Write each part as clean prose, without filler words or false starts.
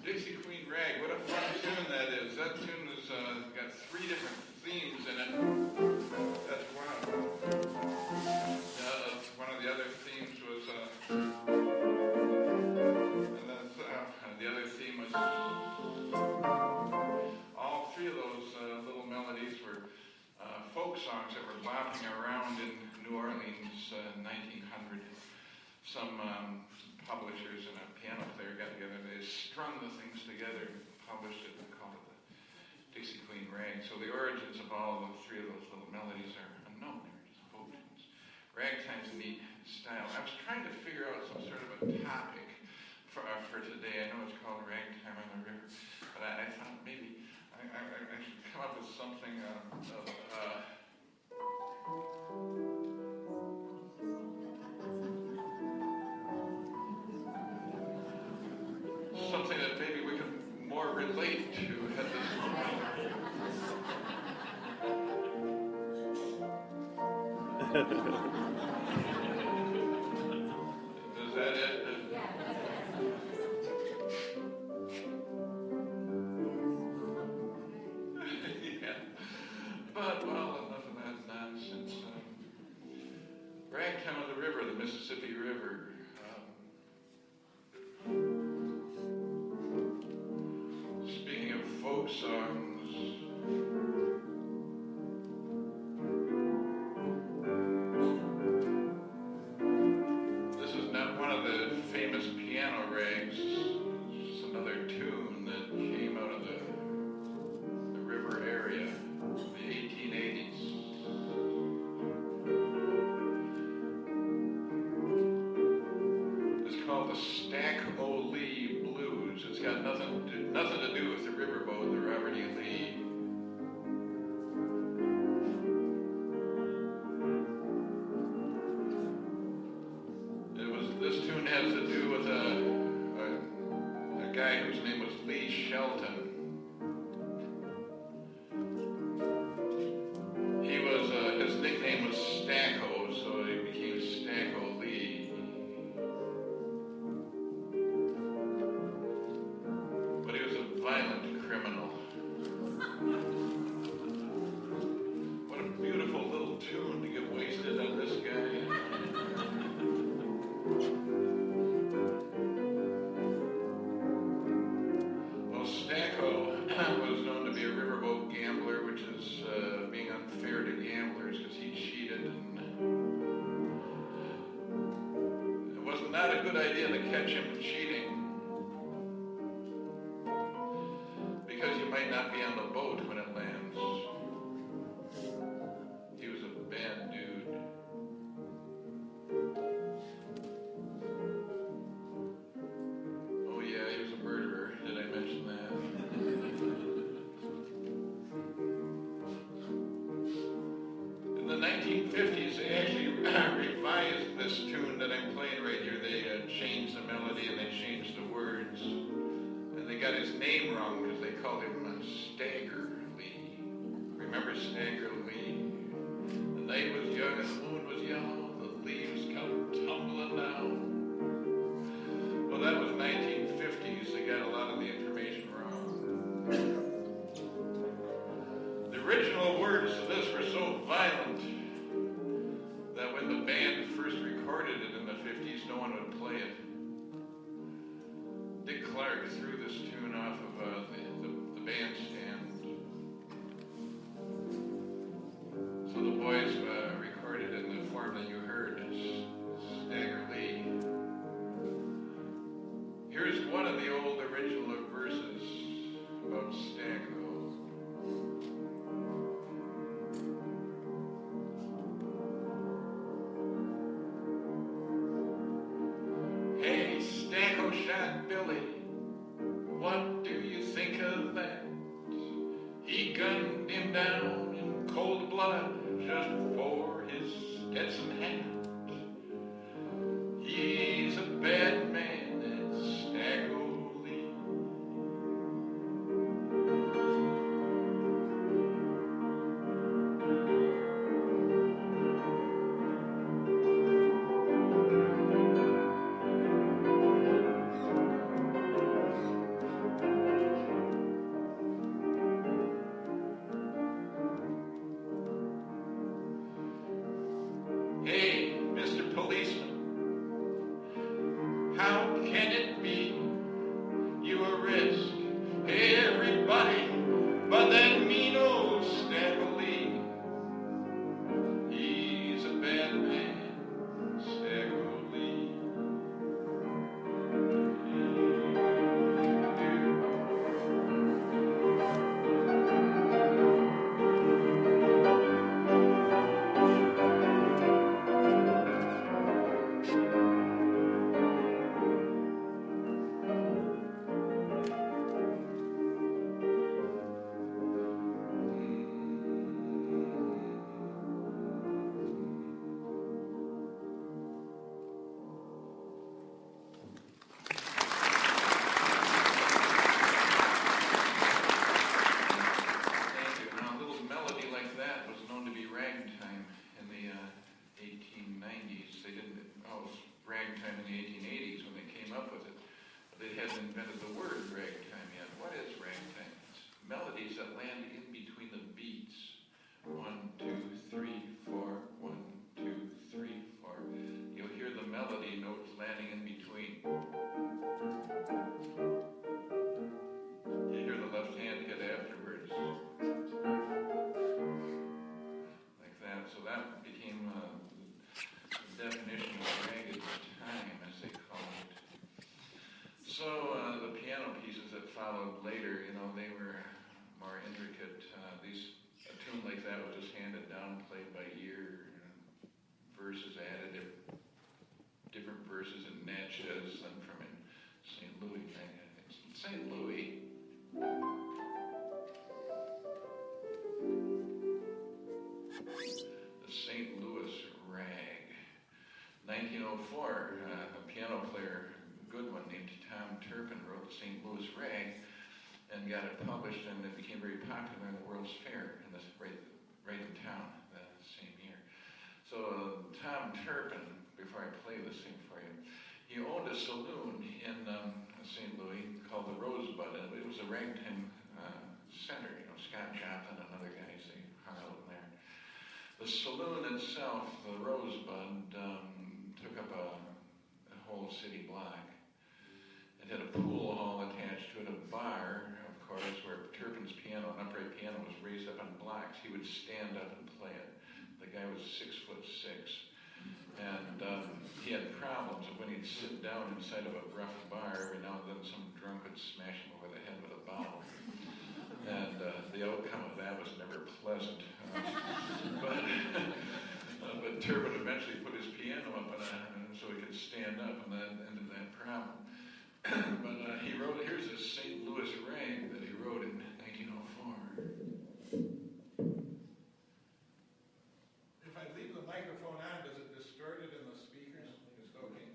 Dixie Queen Rag, what a fun tune that is. That tune has got 3 different themes in it. That's one of them. One of the other themes was, the other theme was, all 3 of those little melodies were folk songs that were bopping around in New Orleans 1900. Some publishers and a piano player got together, they strung the things together and published it and called it the Dixie Queen Rag. So the origins of all of 3 of those little melodies are unknown. They're just folk tunes. Ragtime's a neat style. I was trying to figure out some sort of a topic for today. I know it's called Ragtime on the River, but I thought maybe I should come up with something something that maybe we can more relate to at this moment. Is that it? Yeah. But, well, enough of that nonsense. Ragtime on the River, the Mississippi River. Speaking of folk songs, this is not one of the famous piano rags. It's another tune that came out of the river area in the 1880s. It's called the Stack-O-Lee Blues. It's got nothing to do with the riverboat, the Robert E. Lee. This tune has to do with a guy whose name was Lee Shelton. He was his nickname was Stacko, so he became Stack-O-Lee. But he was a violent criminal. What a beautiful little tune to get wasted on this guy. Well, Stacko was known to be a riverboat gambler, which is being unfair to gamblers because he cheated. And it was not a good idea to catch him cheating, because you might not be on the boat when it lands. He was a bad dude. Oh yeah, he was a murderer. Did I mention that? In the 1950s, they actually revised this tune that I'm playing right here. They changed the melody and they changed the words. And they got his name wrong because they called him Stagger Lee. Remember Stagger Lee? The night was young and the moon was yellow. The leaves come tumbling down. Well, that was 1950s. They got a lot of the information wrong. The original words to this were so violent that when the band first recorded it in the 50s, no one would play it. Dick Clark threw this tune off of the bandstand. So the boys recorded it in the form that you heard, Stagger Lee. Here's one of the old original verses about Stacko. Hey, Stacko shot Billy. What do you think of that? He gunned him down in cold blood just for his Stetson hat. He's a bad man, that Stack-O-Lee. 1890s. They didn't, oh, it was ragtime in the 1880s when they came up with it. But they hadn't invented the word ragtime yet. What is ragtime? It's melodies that land in between the beats. 1, 2, 3, 4, 1, 2, 3, 4. You'll hear the melody notes landing in between. You hear the left hand hit afterwards. Like that. So that became the definition of ragged time, as they call it. So the piano pieces that followed later, they were more intricate. A tune like that was just handed down, played by ear, verses added, different verses in Natchez, then from in St. Louis. St. Louis. The St. Louis Rag. 1904, a piano player, a good one named Tom Turpin, wrote the St. Louis Rag and got it published, and it became very popular in the World's Fair in this right in town that same year. So Tom Turpin, before I play this thing for you, he owned a saloon in St. Louis called the Rosebud, and it was a ragtime center. Scott Joplin and other guys, they hung out in there. The saloon itself, the Rosebud, took up a whole city block. It had a pool hall attached to it, a bar, of course, where Turpin's piano, an upright piano, was raised up on blocks. He would stand up and play it. The guy was 6'6", and he had problems of when he'd sit down inside of a rough bar. Every now and then, some drunk would smash him over the head with a bottle, and the outcome of that was never pleasant. But Turpin eventually put his piano up so he could stand up, and that ended that problem. But he wrote, here's a St. Louis Rag that he wrote in 1904. If I leave the microphone on, does it distort it in the speakers? It's okay.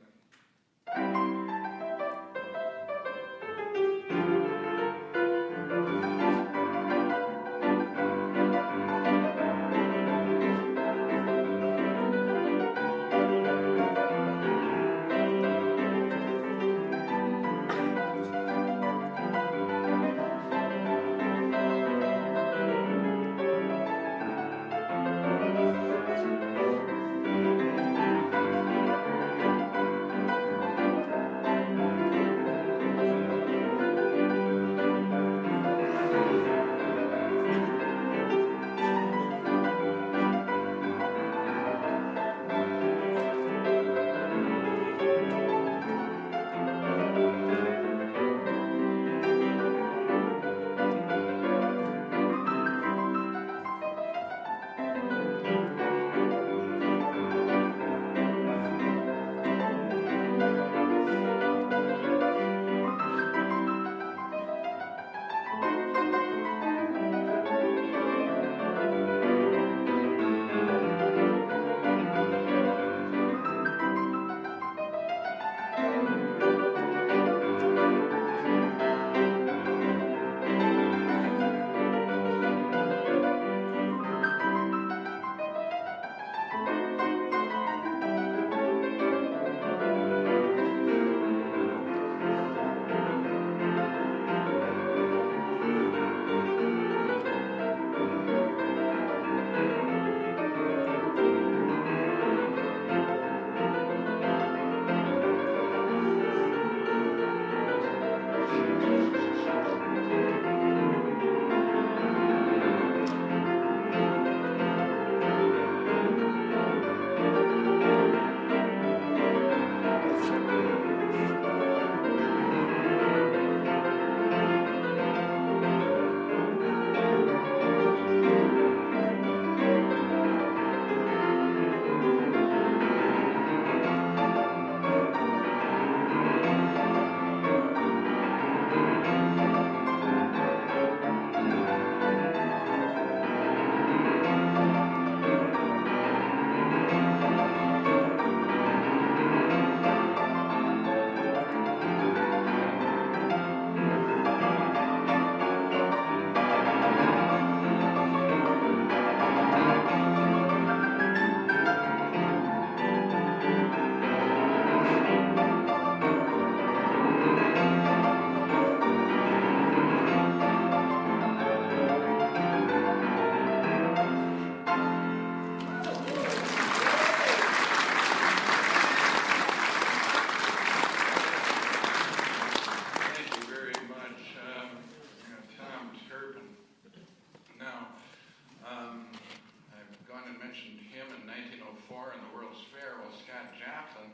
1904 in the World's Fair. Well, Scott Joplin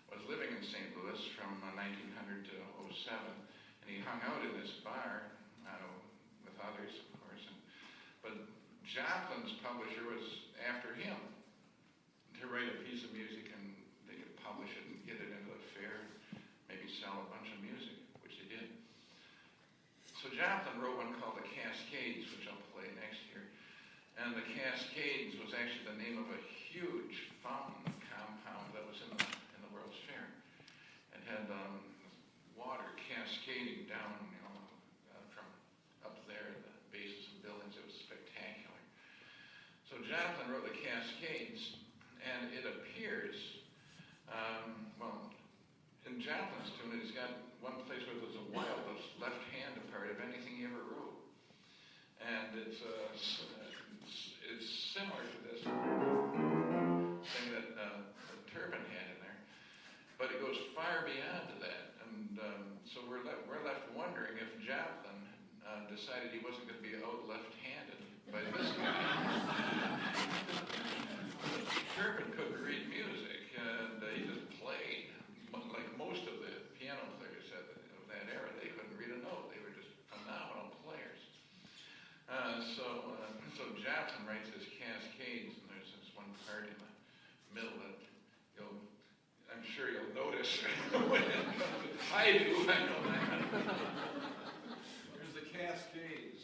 was living in St. Louis from 1900 to '07, and he hung out in this bar with others, of course. But Joplin's publisher was after him to write a piece of music, and they could publish it and get it into the fair, maybe sell a bunch of music, which they did. So Joplin wrote one called The Cascades, which I'll play next year. And the Cascades was actually the name of a huge fountain compound that was in the World's Fair. It had water cascading down, from up there, the bases of buildings. It was spectacular. So Joplin wrote the Cascades, and it appears, in Joplin's tune, he's got one place where there's a wildest left hand part of anything he ever wrote. And it's similar to this thing that Turpin had in there, but it goes far beyond that. And so we're left wondering if Joplin decided he wasn't going to be out left-handed by this guy. Turpin couldn't read music, and he just played. Like most of the piano players of that era, they couldn't read a note. They were just phenomenal players. So Joplin writes his Cascades, and there's this one part in the middle that I'm sure you'll notice. I do, I know that. Here's the Cascades.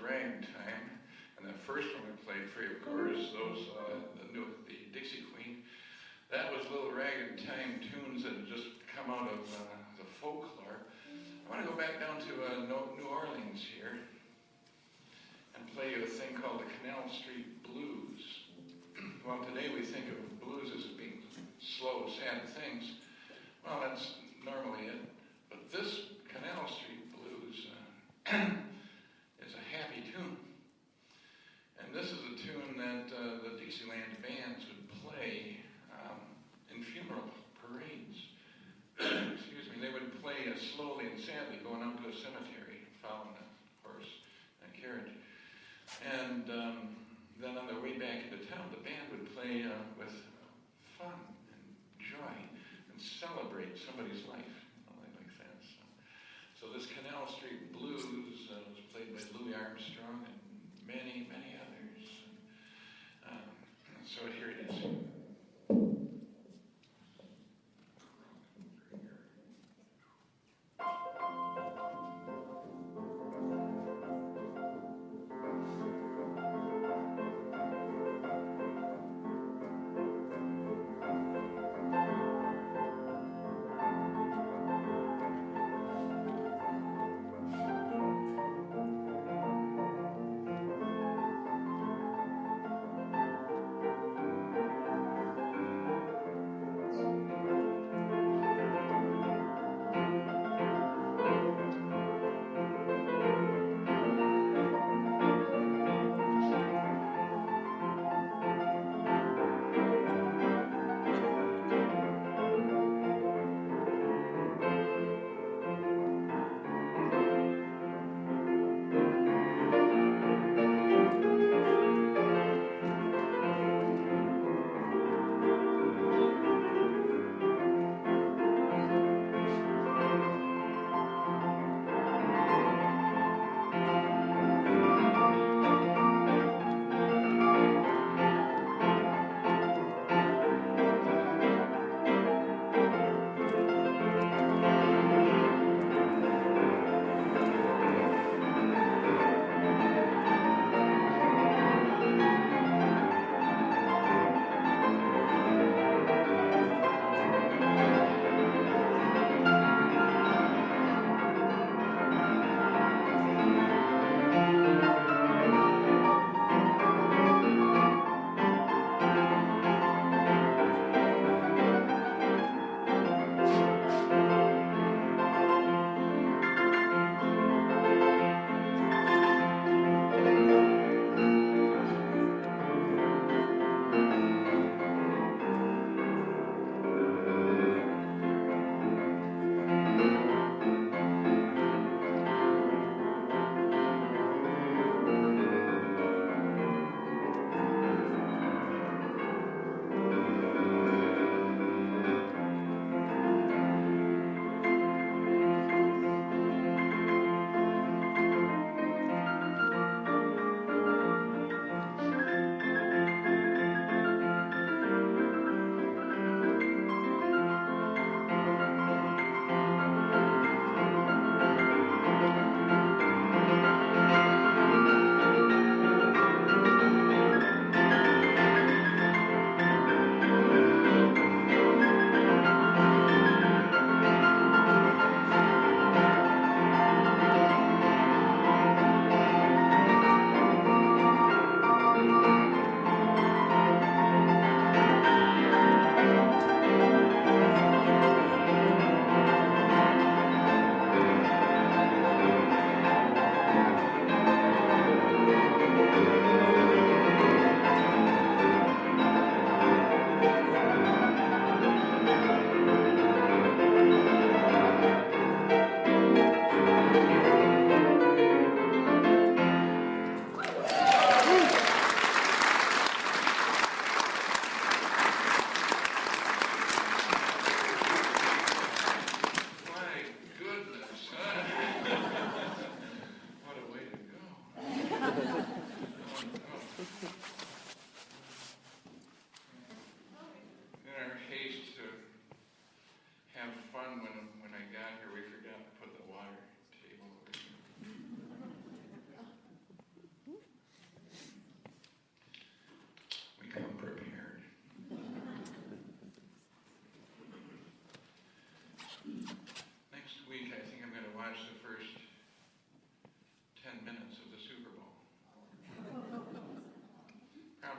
Ragtime, and the first one we played for you, of course, the Dixie Queen, that was little ragtime tunes that had just come out of the folklore. I want to go back down to New Orleans here and play you a thing called the Canal Street Blues. Well, today we think of blues as being slow, sad things. Well, that's normally it. But this Canal Street Blues is a happy tune. And this is a tune that the Dixieland bands would play in funeral parades. Excuse me, they would play slowly and sadly going out to a cemetery, following a horse and carriage. And then on their way back into town, the band would play with fun and joy and celebrate somebody's life, like that. So this Canal Street Blues was played by Louis Armstrong and many, many others. So here it is.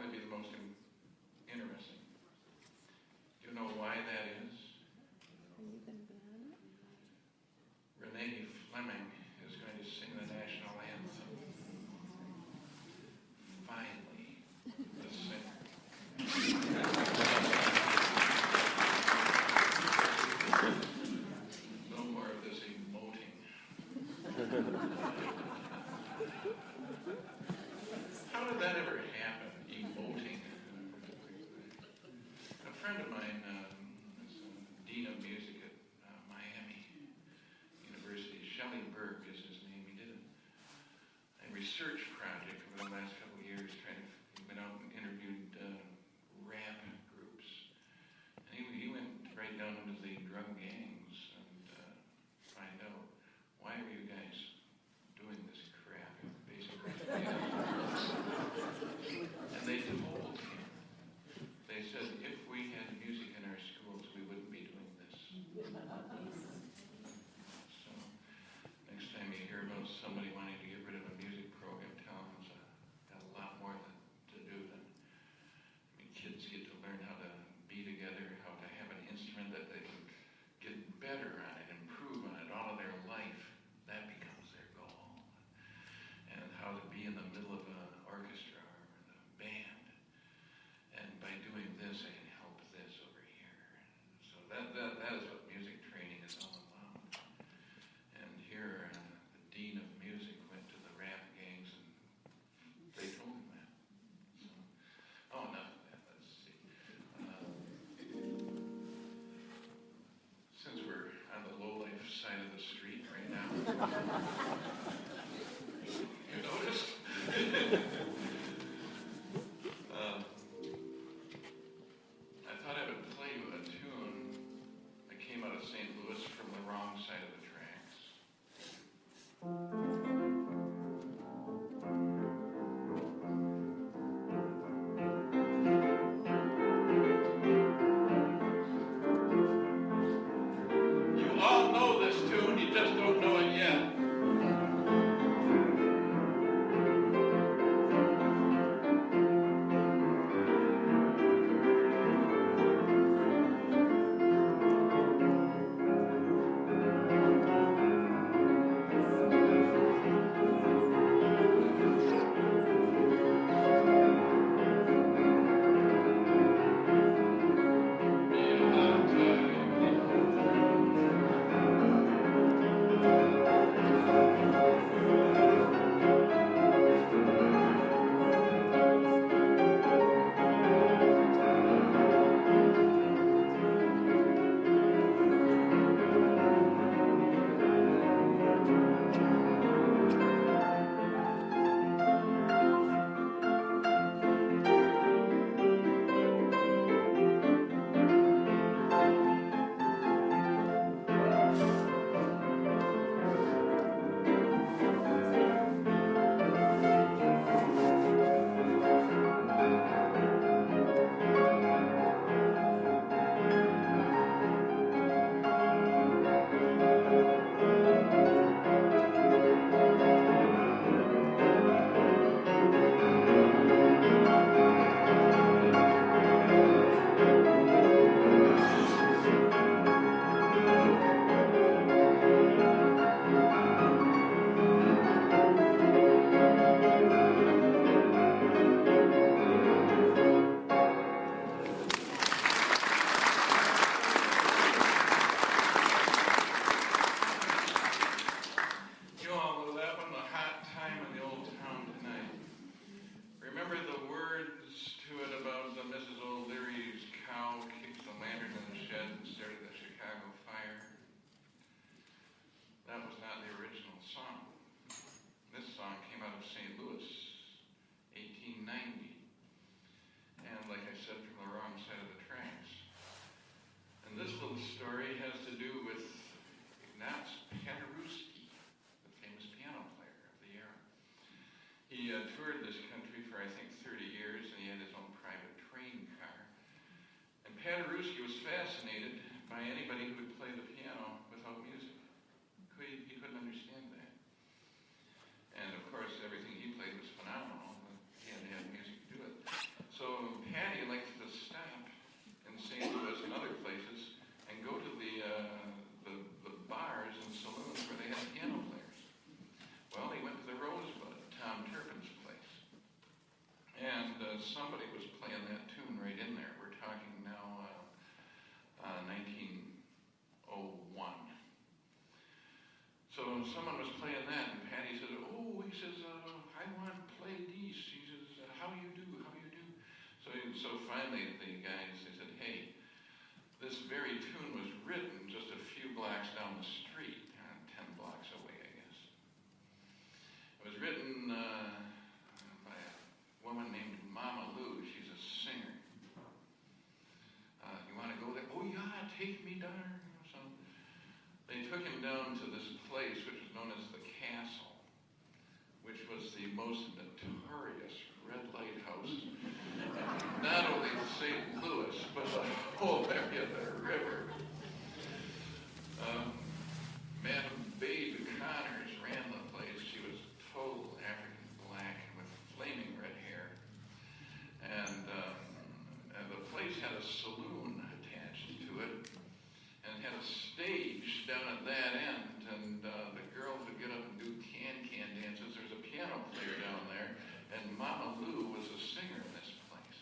probably be the most interesting. Do you know why that is? Renee Fleming is going to sing the national anthem. Finally, the singer. No more of this emoting. How did that ever happen, emoting? A friend of mine is dean of music at Miami University. Shelley Berg is his name. He did a research project over the last couple of years, he went out and interviewed rap groups. And he went right down into the drug gangs and find out, why are you guys doing this crap, basically. And they told him, they said, if we had music in our schools, we wouldn't be doing this. So, next time you hear about somebody wanting to get rid of a music program, tell them it's got a lot more to do than, kids get to learn how to be together, how to have an instrument that they can get better on it, improve on it all of their life. That becomes their goal. And how to be in the middle of an orchestra or in a band. And by doing this, I can help this over here. So that is what music training is all about. And here, the dean of music went to the rap gangs and they told him that. So, enough of that. Let's see. Since we're on the low-life side of the street right now, you noticed? I thought I would play you a tune that came out of St. Louis from the wrong side of the tracks. You all know this tune, you just don't know it yet. toured this country for, I think, 30 years, and he had his own private train car. And Paderewski was fascinated by anybody who would play the piano without music. He couldn't understand that. And, of course, everything he played was phenomenal, but he had to have music to do it. So somebody was playing that tune right in there. We're talking now 1901. So someone was playing that, and Patty said, "Oh," he says, "I want to play these." He says, "How you do? How you do?" So finally the guys, they said, "Hey, this very tune was written just a few blocks down the street, 10 blocks away, I guess. It was written by a woman named Mama Lou. She's a singer. You want to go there? Oh yeah, take me down." So they took him down to this place which was known as the Castle, which was the most notorious red light house, not only St. Louis, but the whole area of the river. Madam Babe Connors ran the place. She was total African black with flaming red hair. And the place had a saloon attached to it, and it had a stage down at that end, and the girls would get up and do can-can dances. There's a piano player down there, and Mama Lou was a singer in this place.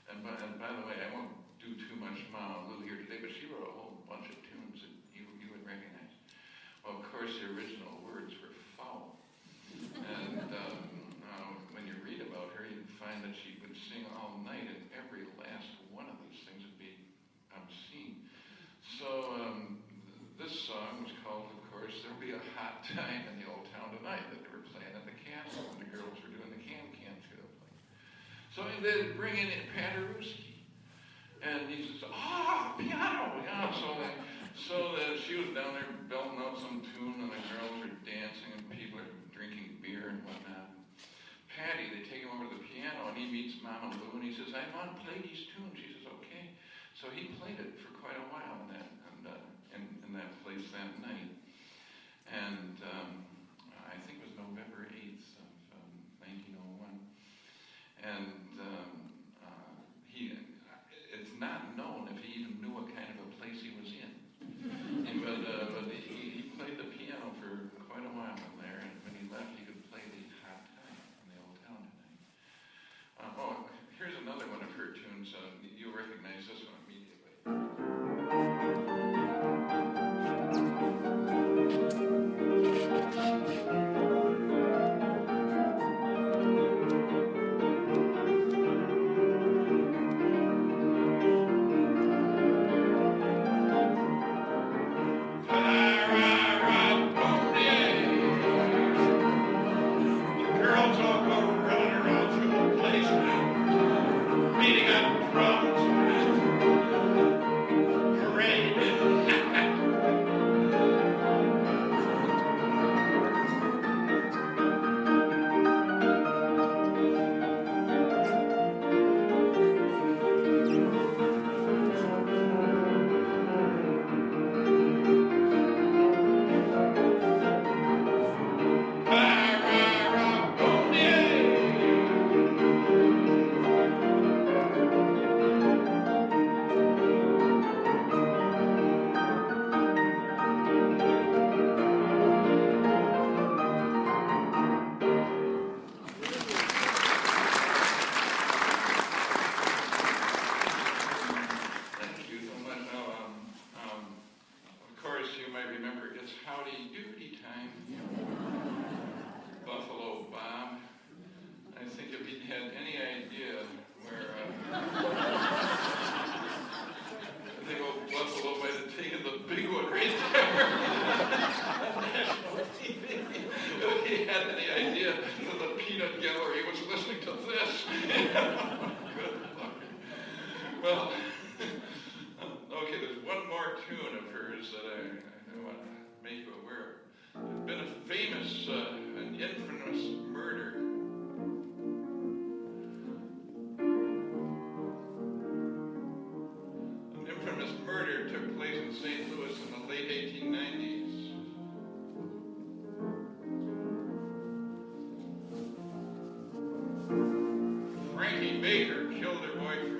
And by the way, I won't do too much Mama Lou here today, but she wrote a whole bunch of tunes that you would recognize. Well, of course, the original words were foul. And when you read about her, you'd find that she would sing all night, and every last one of these things would be obscene. So this song was called, of course, "There'll Be a Hot Time in the Old Town Tonight," that they were playing at the Castle, and the girls were doing the can-can through the place. So they bring in Paderewski, and he says, piano, yeah. So that she was down there belting out some tune, and the girls are dancing, and people are drinking beer and whatnot. Patty, they take him over to the piano, and he meets Mama Lou, and he says, "I want to play these tunes." She says, "Okay." So he played it for quite a while in that place that night. And I think it was November 8th of 1901. And it's not known if he even knew what kind of a place he was in. But he played the piano for quite a while in there, and when he left, he could play the Hot Time in the Old Town Tonight. Here's another one of her tunes. You'll recognize this one immediately. Well, okay, there's one more tune of hers that I want to make you aware of. It's been a famous and infamous murder. An infamous murder took place in St. Louis in the late 1890s. Frankie Baker killed her boyfriend.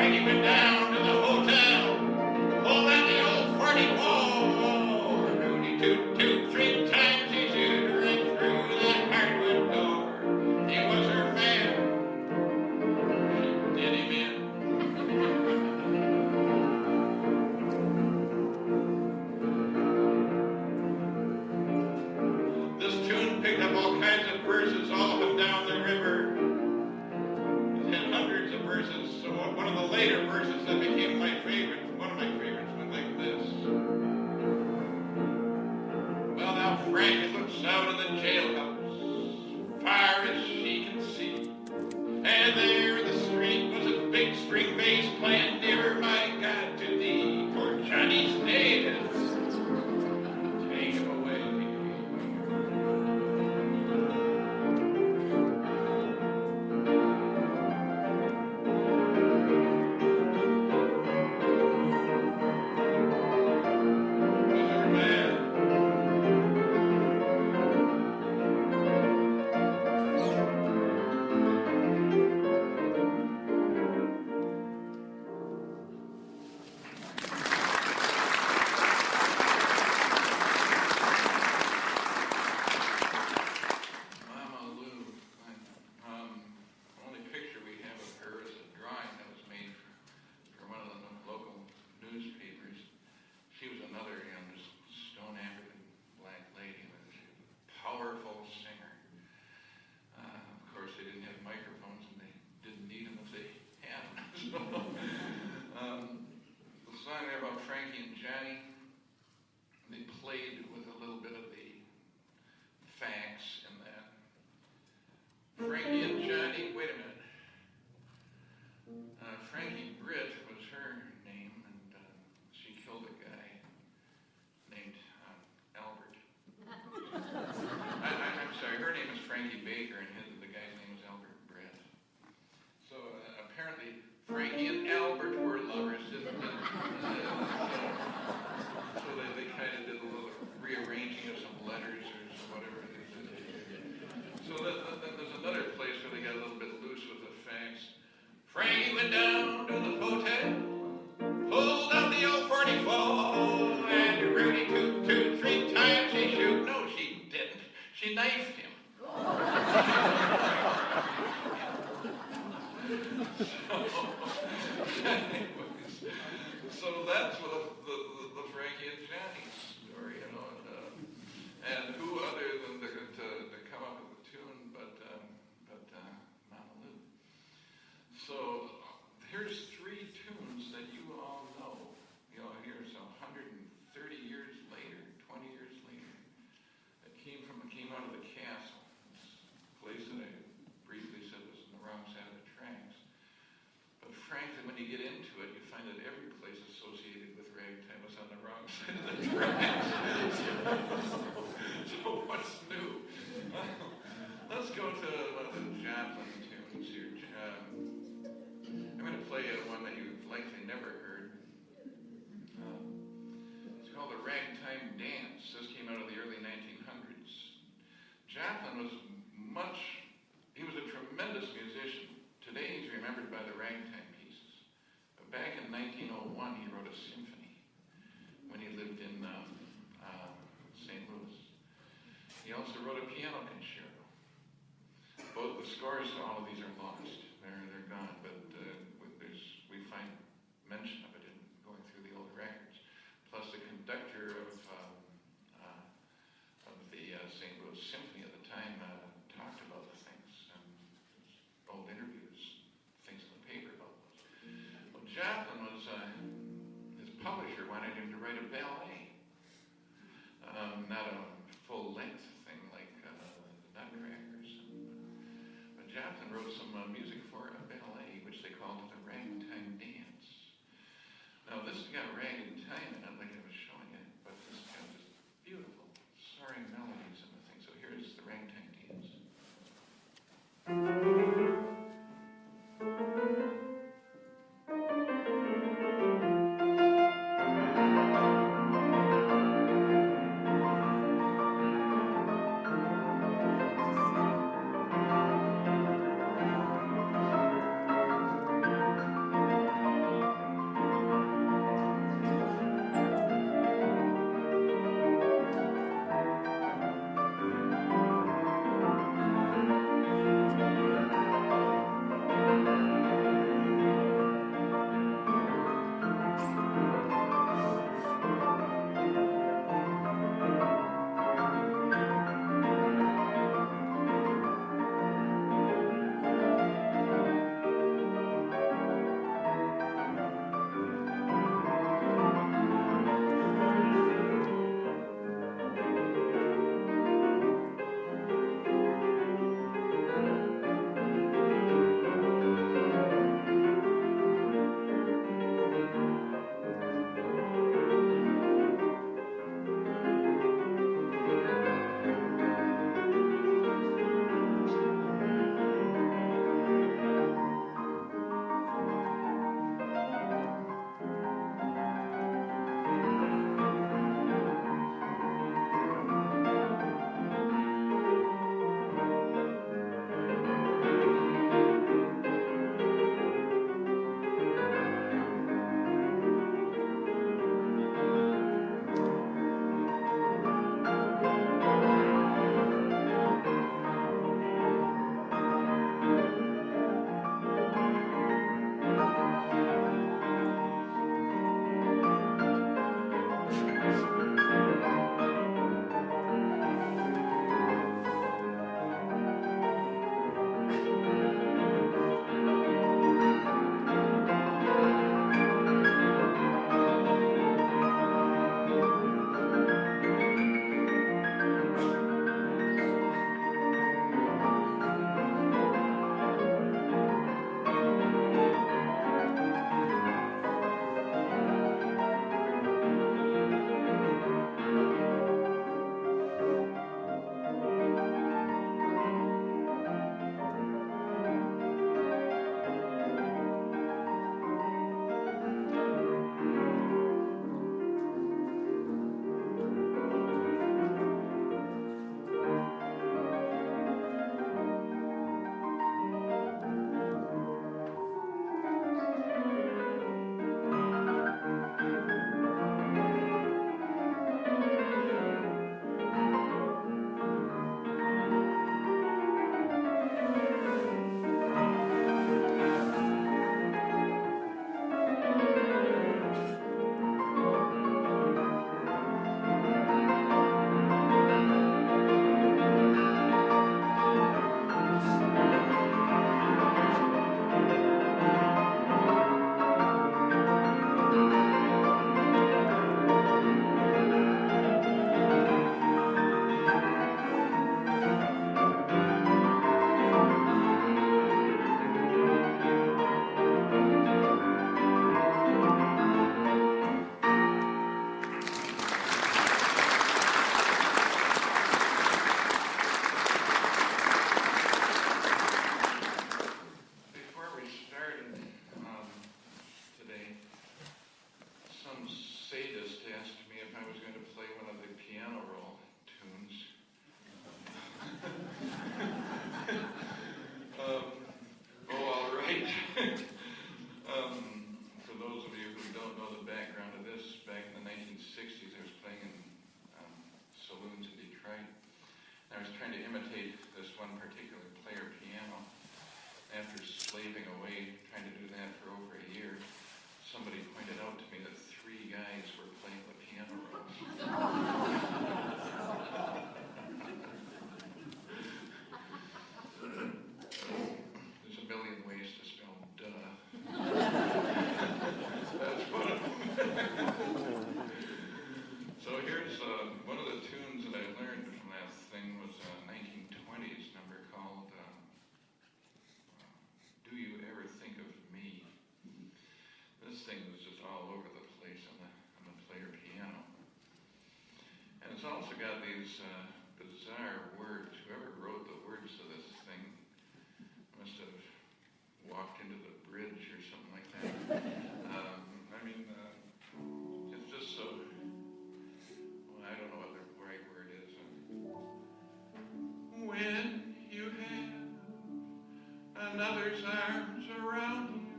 Frankie went down to the hotel, pulled out the old 44. Rudy toot toot 3 times he shoot right through that hardwood door. He was her man. She did him in. This tune picked up all kinds of verses all up and down the river. It had hundreds of verses. So one of the later verses that became my favorite, one of my favorites, went like this. Well, now Frankie looks out of the jailhouse, far as she can see. And there in the street was a big string bass playing nearer, my God, to thee. For Johnny's days, take him away. Frankie and Johnny, they played with a little bit of the facts in that. Frankie and Johnny, wait a minute. Frankie Britt was her name, and she killed a guy named Albert. I'm sorry, her name is Frankie Baker, and the guy's name was Albert Britt. So apparently Frankie and Albert were lovers, didn't they? So they kind of did a little rearranging of some letters or whatever they did. So there's another place where they got a little bit loose with the facts. Frankie went down to the hotel, pulled out the old 44, and Rudy toot toot 3 times he shoot. No, she didn't. She knifed him. So that's what the Frankie and Johnny story, you know, and who other than to come up with a tune but Mama Lou. So here's 3 tunes that you all know. You know, here's 130 years later, 20 years later, that came out of the castle, this place that I briefly said was on the wrong side of the tracks. But frankly, when you get into it, you find that every place associated with ragtime was on the wrong side of the tracks. So what's new? Let's go to one of the Joplin tunes here. I'm going to play one that you've likely never heard. It's called the Ragtime Dance. This came out of the early 1900s. Joplin was he was a tremendous musician. Today he's remembered by the ragtime pieces. But back in 1901 he wrote a symphony when he lived in St. Louis. He also wrote a piano concerto. Both the scores to all of these are lost. They're gone, but we find mention of it in going through the old records. Plus the conductor of the St. Louis Symphony at the time talked about the things, and old interviews, things in the paper about those. Well, Joplin was, his publisher wanted him to write a ballet, not a full-length thing like the Nutcrackers. But Joplin wrote some music for a ballet, which they called the Ragtime Dance. Now, this has got ragtime in it, like I was showing you, but this has got just beautiful soaring melodies and the thing. So here's the Ragtime Dance. slaving away trying to do that for over a year, somebody pointed out to me that 3 guys were playing the piano rolls. There's a million ways to spell duh. That's one of them. So here's one of the tunes that I learned from that thing was a 1920s number called Do You Ever Think of Me? This thing was just all over the place on the player piano. And it's also got these bizarre words. Whoever wrote the words to this thing must have walked into the bridge or something like that. It's just so, well, I don't know what the right word is. When you have another's arms around you,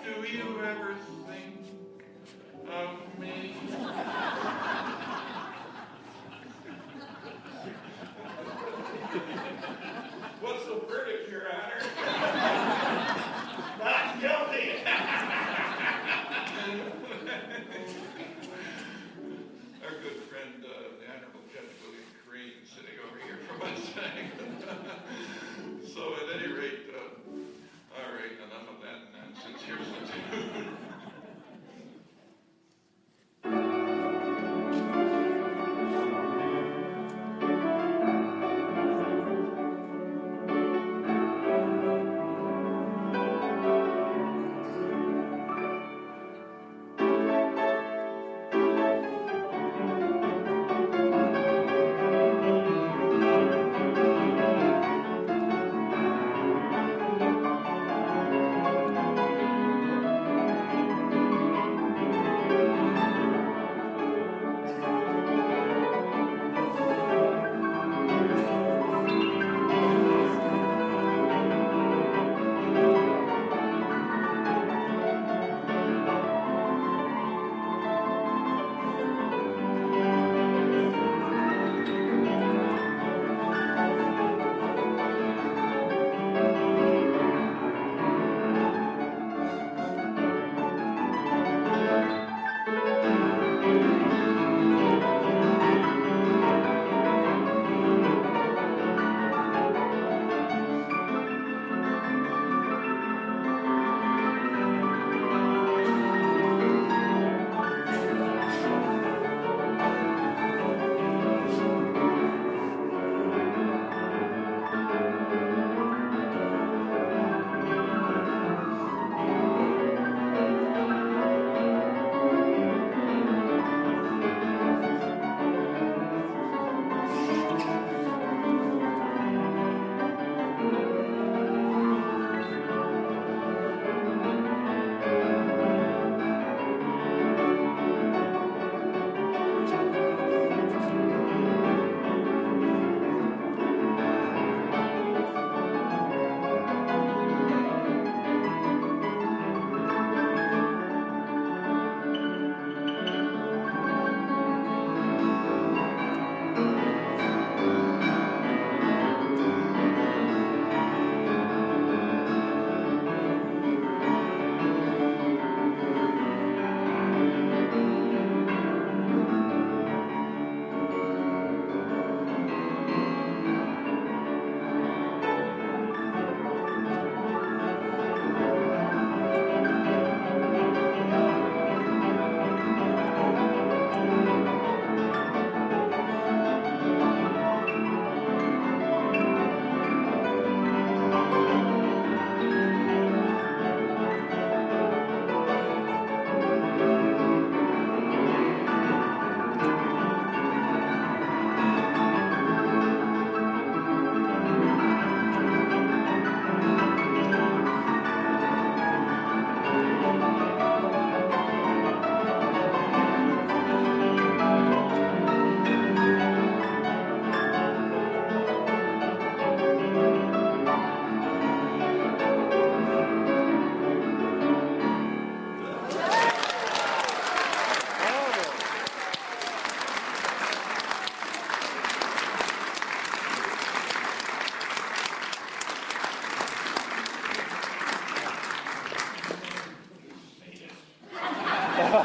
do you ever think of me? What's the verdict, Your Honor? Not guilty. Our good friend, the Honorable Judge William Crane, sitting over here from my side. So at any rate, all right, enough of that nonsense. Here's the tune.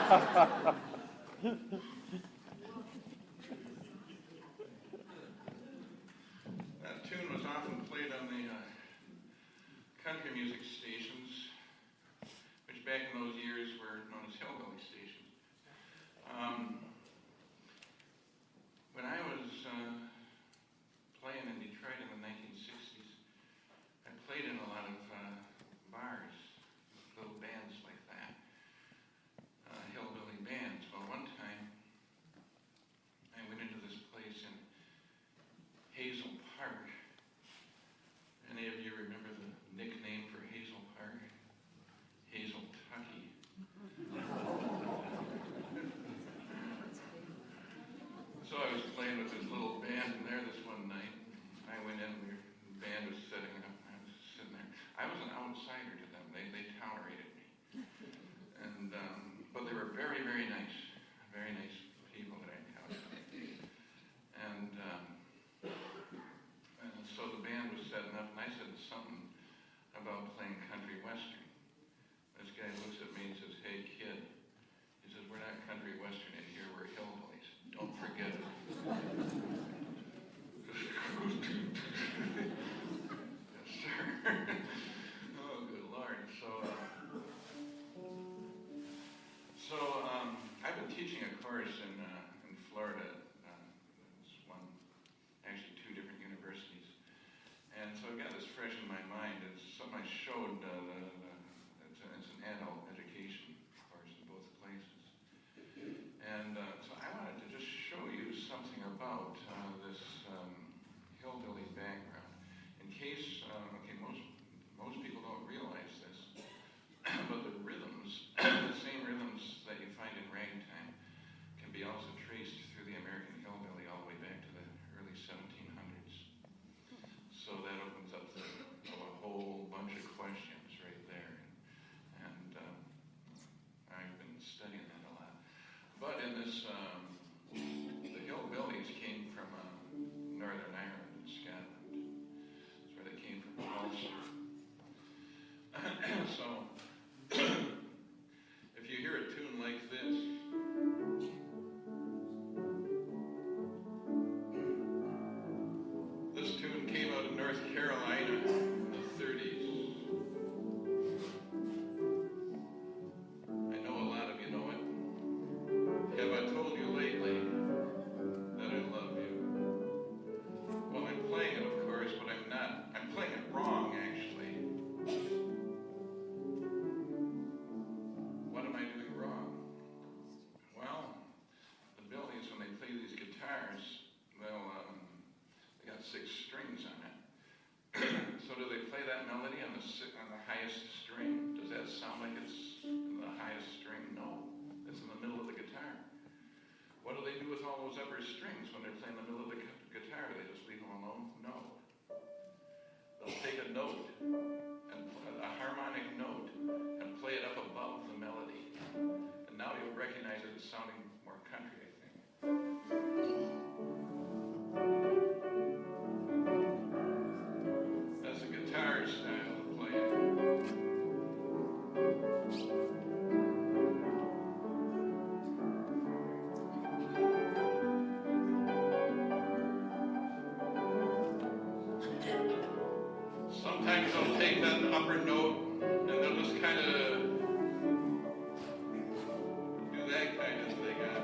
That tune was often played on the country music stations, which back in those years were known as hillbilly stations. When I was playing in Detroit in the 1960s, I played in a lot of bars, little bands like that, hillbilly bands. Well, one time I went into this place in Hazel Park. Any of you remember the nickname for Hazel Park? Hazel Tucky. So I was playing with this little band in there this one night. I went in, the band was setting up, I was sitting there. I was an outsider to them. They tolerated me. And but they were very, very nice people that I encountered. And so the band was setting up, and I said something about playing country western. This guy looks at me and says, "Hey, kid," he says, "we're not country western in here, we're hillbillies. Don't forget it." Yes, sir. Oh, good Lord. So I've been teaching a course in Florida. It's actually two different universities. And so I've got this fresh in my mind. It's something I showed, it's an adult education course in both places. And so I wanted to just show you something about this hillbilly background. In case, most people don't realize this, but the rhythms, the same rhythms that you find in ragtime, can be also traced through the American hillbilly all the way back to the early 1700s. So that opens up a whole bunch of questions right there. And I've been studying that a lot. But in this, the hillbillies came from Northern Ireland and Scotland. That's where they came from, Ulster. So, if you hear a tune like this, this tune came out of North Carolina in the 30s. I know a lot of you know it. Have I told you lately that I love you? Well, I'm playing it, of course, but I'm not. I'm playing it wrong, actually. What am I doing wrong? Well, the Billies, when they play these guitars, well, they got 6 strings on it. So do they play that melody on the highest string? Does that sound like it's in the highest string? No, it's in the middle of the guitar. What do they do with all those upper strings when they're playing the middle of the guitar? Do they just leave them alone? No. They'll take a note, a harmonic note, and play it up above the melody. And now you'll recognize it as sounding more country, I think. That's a guitar style of playing. Sometimes they'll take that upper note and they'll just kind of do that kind of thing on it.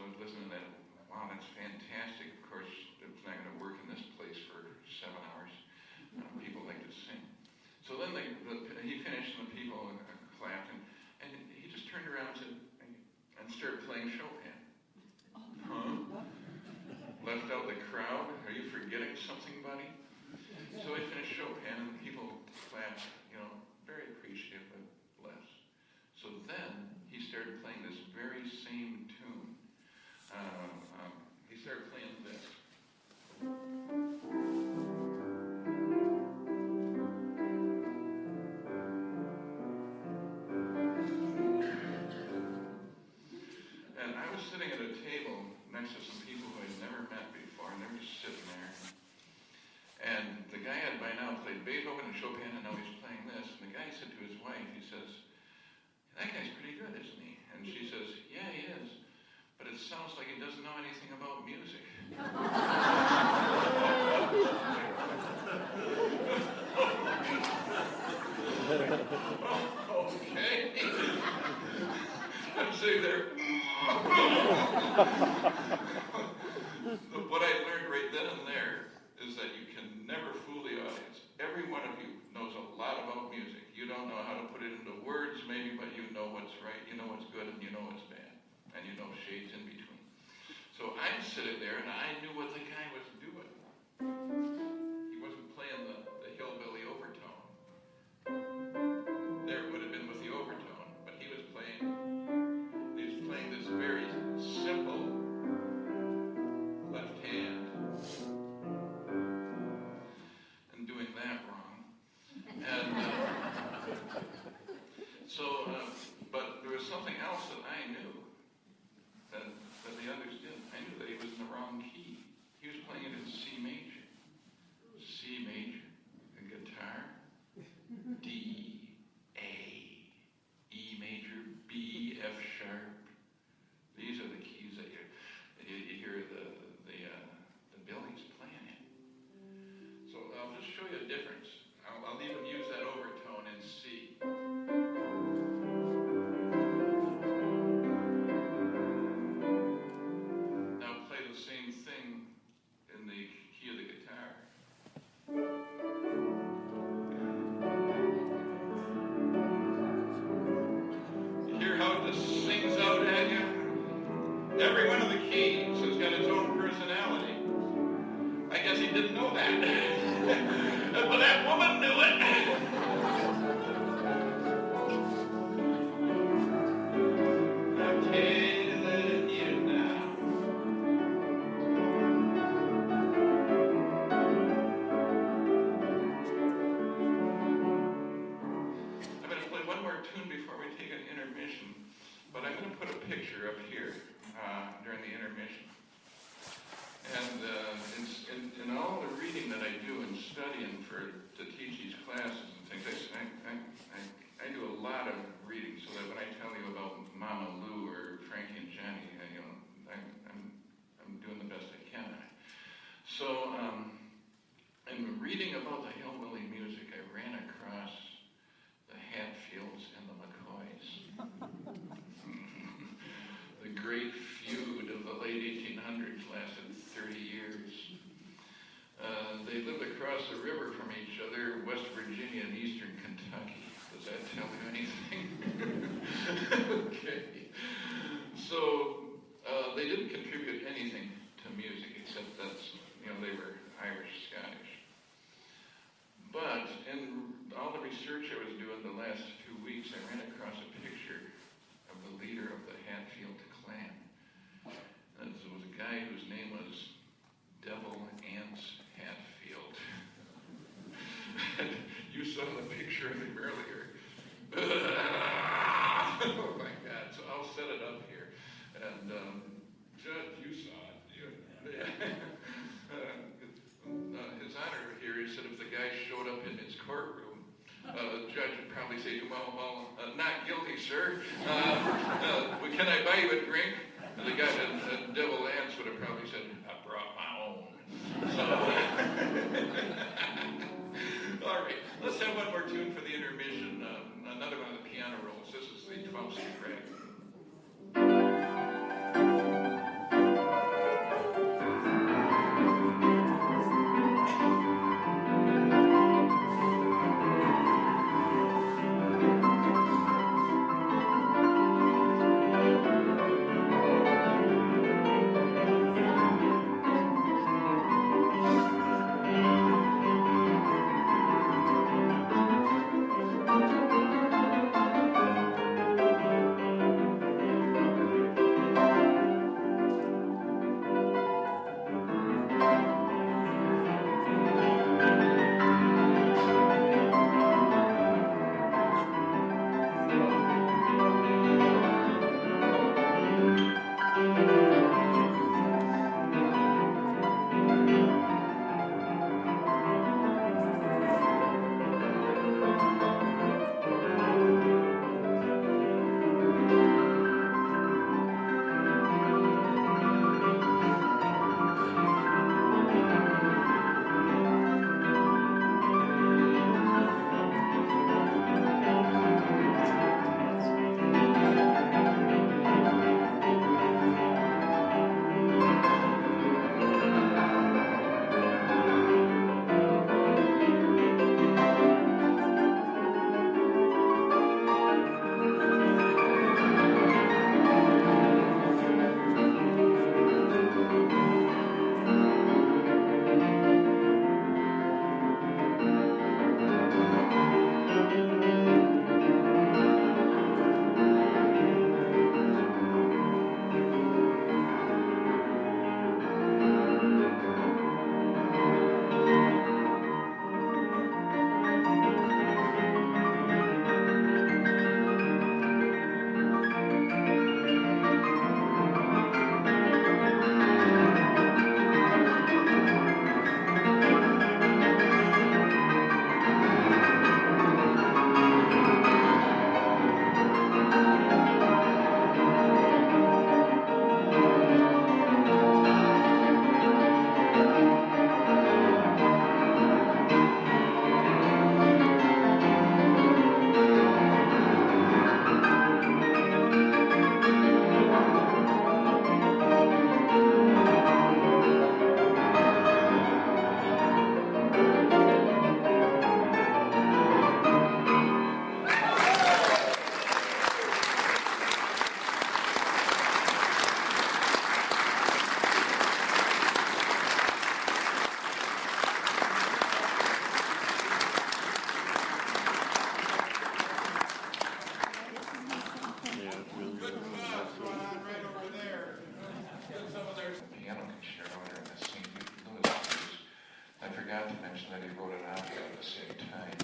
I was listening to that. Wow, that's fantastic. Of course, it's not going to work in this place for 7 hours. People like to sing. So then he finished, and the people clapped, and he just turned around and started playing Chopin. Huh? Left out the crowd. Are you forgetting something, buddy? So he finished Chopin, and people clapped, very appreciative, but less. So then he started playing this very same tune. He started playing this. And I was sitting at a table next to some people who I'd never met before, and they were just sitting there. And the guy had by now played Beethoven and Chopin, and now he's playing this. And the guy said to his wife, he says, "That guy's pretty good, isn't he?" And she says, "Yeah, he is. But it sounds like he doesn't know anything about music." Okay. I'm sitting there. What I learned right then and there is that you can never fool the audience. Every one of you knows a lot about music. You don't know how to put it into words, maybe, but you know what's right, you know what's good, and you know what's bad. And you know shades in between. So I'm sitting there, and I knew what the guy was doing. He wasn't playing the hillbilly overtone. There it would have been with the overtone, but he was playing this very simple left hand and doing that wrong. And but there was something else that I knew that the others didn't. I knew that he was in the wrong key. He was playing it in C major. C major, the guitar, D, A, E major, B, F sharp. These are the keys that you hear the Billies playing in. So I'll just show you a difference. I'll even use that overtone in C. Now play the same thing in the key of the guitar. You hear how it just sings out at you? Every one of the keys has got its own personality. I guess he didn't know that. But that woman knew it. I'm telling you now. I'm going to play one more tune before we take an intermission, but I'm going to put a picture up here during the intermission. And in all the reading that I do and studying to teach these classes and things, I do a lot of reading so that when I tell you about Mama Lou or Frankie and Johnny, I'm doing the best I can. So in reading about the hillbilly music, I ran across the Hatfields and the McCoys. The great feud of the late 1800s lasted 30 years. They lived across the river from each other, West Virginia and Eastern Kentucky. Does that tell you anything? Okay. So they didn't contribute anything to music except that they were Irish, Scottish. But in all the research I was doing the last 2 weeks, I ran across a picture of the leader of the Hatfield clan. And it was a guy whose name was Devil Anse Hatfield. You saw the picture of him earlier. Oh my God! So I'll set it up here. And Judge, you saw it. His honor here, he said if the guy showed up in his courtroom, the judge would probably say to him, well, not guilty, sir. Can I buy you a drink? And the guy, Devil Anse, would have probably said, I brought my own. So, all right, let's have one more tune for the intermission. Another one of the piano rolls. This is the 12th Ragtime. wrote an opera at the same time.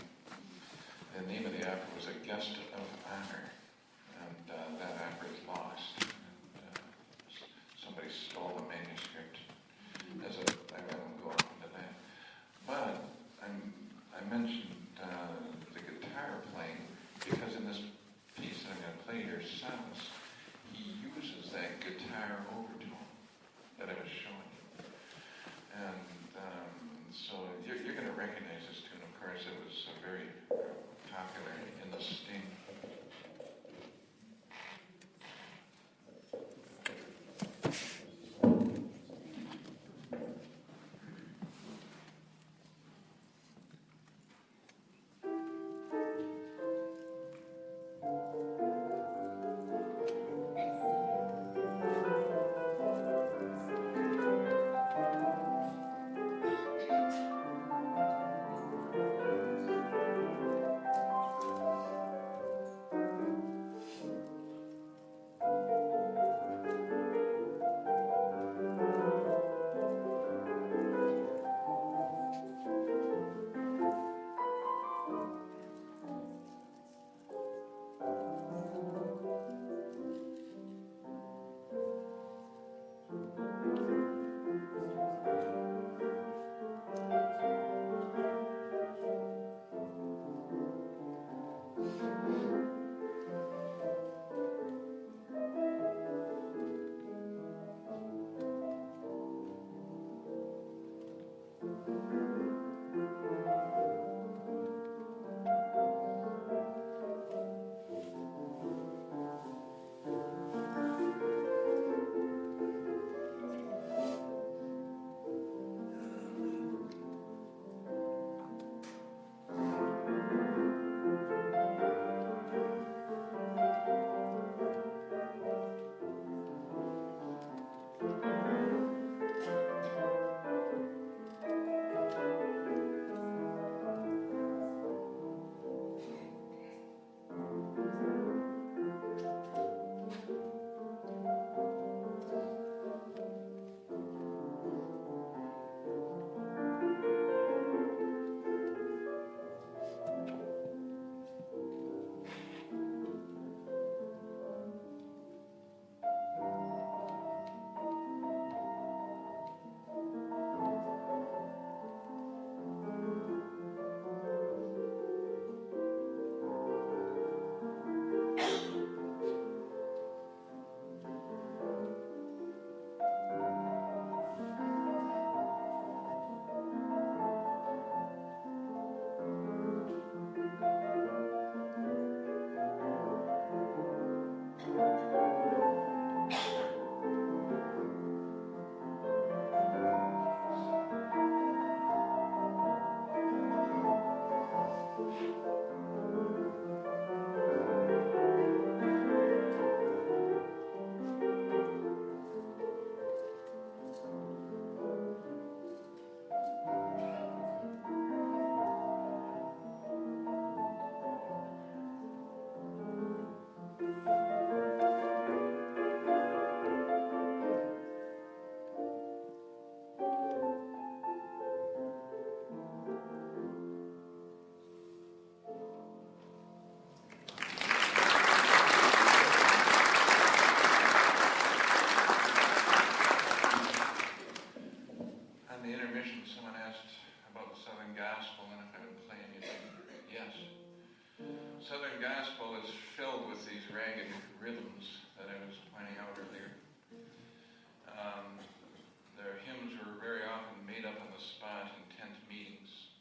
The name of the opera was A Guest of Honor, and that opera is lost. And, somebody stole the manuscript. I won't go into that. But I mentioned the guitar playing because in this piece that I'm going to play here, Solace, he uses that guitar overtone that I was showing you. And so you're going to recognize this tune. Of course, it was very popular in the Sting. Southern gospel is filled with these ragged rhythms that I was pointing out earlier. Their hymns were very often made up on the spot in tent meetings.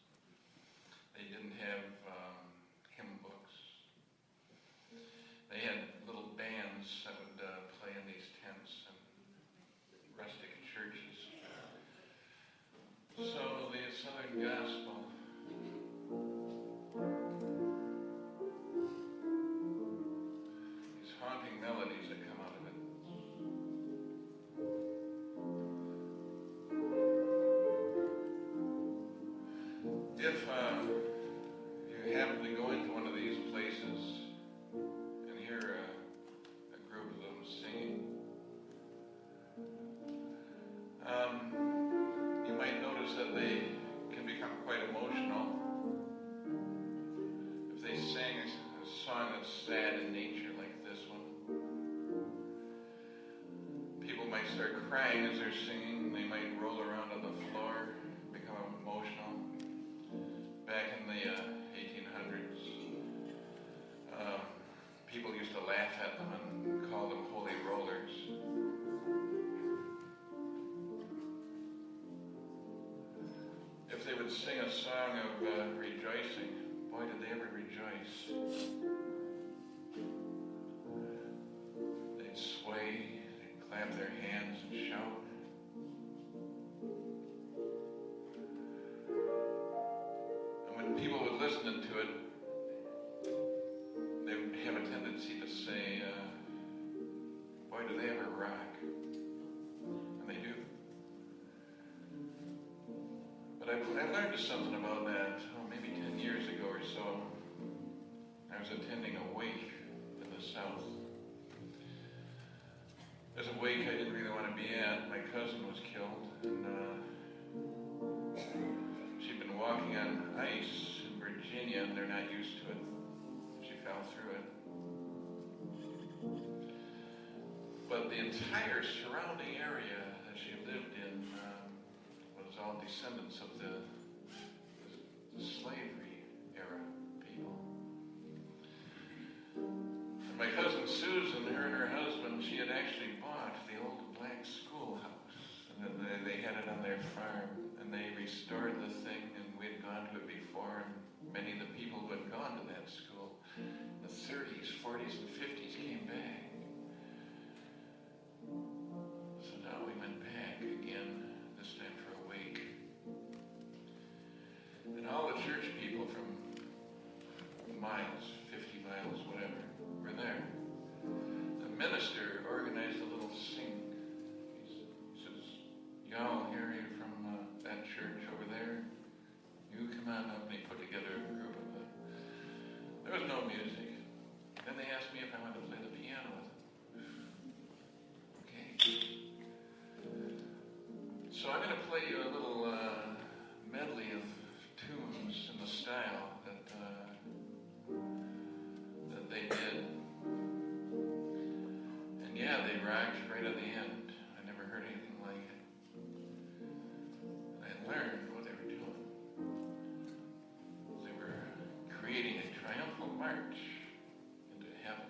They didn't have hymn books. They had little bands that would play in these tents and rustic churches. So the Southern gospel melodies that come out of it. If you happen to go into one of these places and hear a group of them singing, you might notice that they can become quite emotional song that's sad in nature like this one. People might start crying as they're singing. They might roll around on the floor, become emotional. Back in the 1800s, people used to laugh at them and call them holy rollers. If they would sing a song of rejoicing, boy, did they ever rejoice. They'd sway, they'd clap their hands and shout. And when people would listen to it, they would have a tendency to say, boy, do they ever rock. And they do. But I learned something about that, maybe 10 years ago or so. I was attending a wake in the South. There's a wake I didn't really want to be at. My cousin was killed, and she'd been walking on ice in Virginia, and they're not used to it. She fell through it. But the entire surrounding area that she lived in was all descendants of the slavery era people. And my cousin Susan, her and her husband, she had actually bought the old black schoolhouse, and then they had it on their farm, and they restored the thing, and we had gone to it before, and many of the people who had gone to that school in the 30s, 40s, and 50s came back. So now we went back again, this time for a wake. And all the church people from miles, 50 miles, whatever, were there. The minister organized a little sing. He says, y'all hear you from that church over there? You come on up. And he put together a group of them. There was no music. Then they asked me if I wanted to play the piano with them. Okay. So I'm going to play you a little medley of tunes in the style that they did. And yeah, they rocked right at the end. I never heard anything like it. And I learned what they were doing. They were creating a triumphal march into heaven.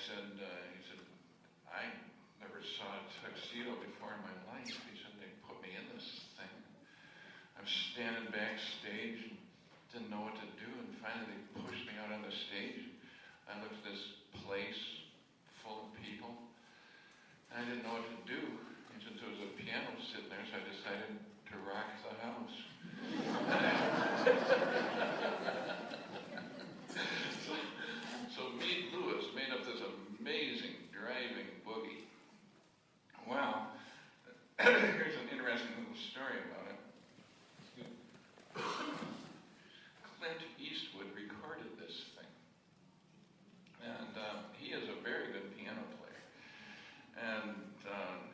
he said, I never saw a tuxedo before in my life. He said, they put me in this thing. I'm standing backstage, didn't know what to do, and finally they pushed me out on the stage. I looked at this place full of people, and I didn't know what to do. And since there was a piano sitting there, so I decided to rock the house. So me and Lewis made up this amazing driving boogie. Well, here's an interesting little story about it. Clint Eastwood recorded this thing. And he is a very good piano player. And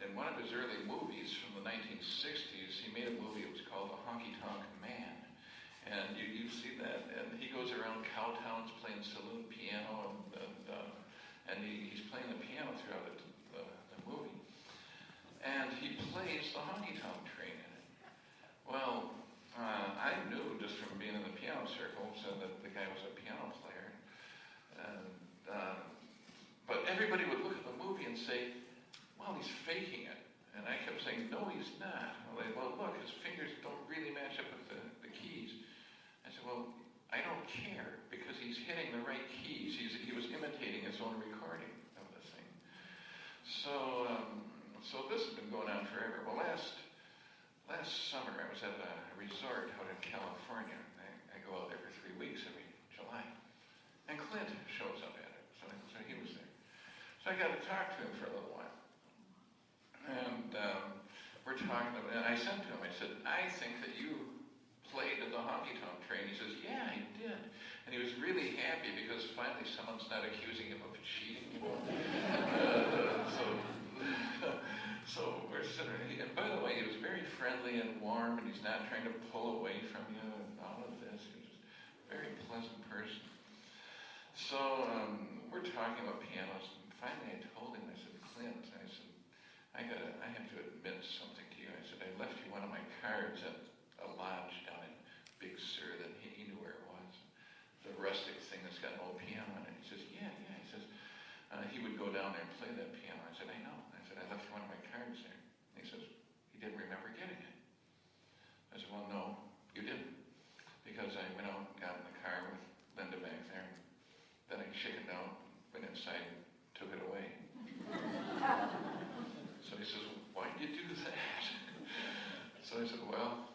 in one of his early movies from the 1960s, he made a movie, it was called The Honky Tonk Man. And you see that, and he goes around cowtowns playing saloon piano, and he's playing the piano throughout the movie. And he plays the honky tonk train in it. Well, I knew just from being in the piano circles that the guy was a piano player. But everybody would look at the movie and say, well, he's faking it. And I kept saying, no, he's not. Well, look, his fingers don't really match up with the keys. I said, well, I don't care, because he's hitting the right keys. He was imitating his own recording of the thing. So this has been going on forever. Well, last summer I was at a resort out in California. I go out there for 3 weeks every July. And Clint shows up at it. So he was there. So I got to talk to him for a little while. And we're talking about, and I said to him, I said, I think that you played in the honky tonk train. He says, yeah, I did. And he was really happy because finally someone's not accusing him of cheating. So we're sitting, and by the way, he was very friendly and warm, and he's not trying to pull away from you and all of this. He's just a very pleasant person. So we're talking about pianos, and finally I told him, I said, Clint, I said, I have to admit something to you. I said, I left you one of my cards at a lodge down in Big Sur that he knew where it was. The rustic thing that's got an old piano in it. He says, yeah. He says, he would go down there and play that piano. I said, I know. I said, I left one of my cards there. He says, he didn't remember getting it. I said, well, no, you didn't. Because I went out and got in the car with Linda back there. Then I chickened out, went inside and took it away. So he says, why did you do that? So I said, well,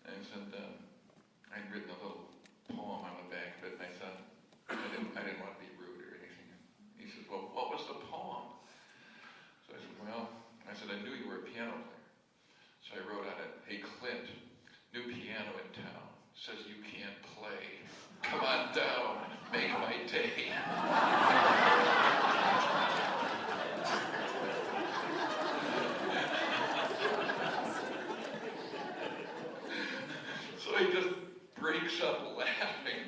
I'd written a little poem on the back of it, and I thought, I didn't want to be rude or anything. He says, well, what was the poem? So I said, I knew you were a piano player. So I wrote on it, hey Clint, new piano in town, says you can't play. Come on down, make my day. So he just breaks up laughing.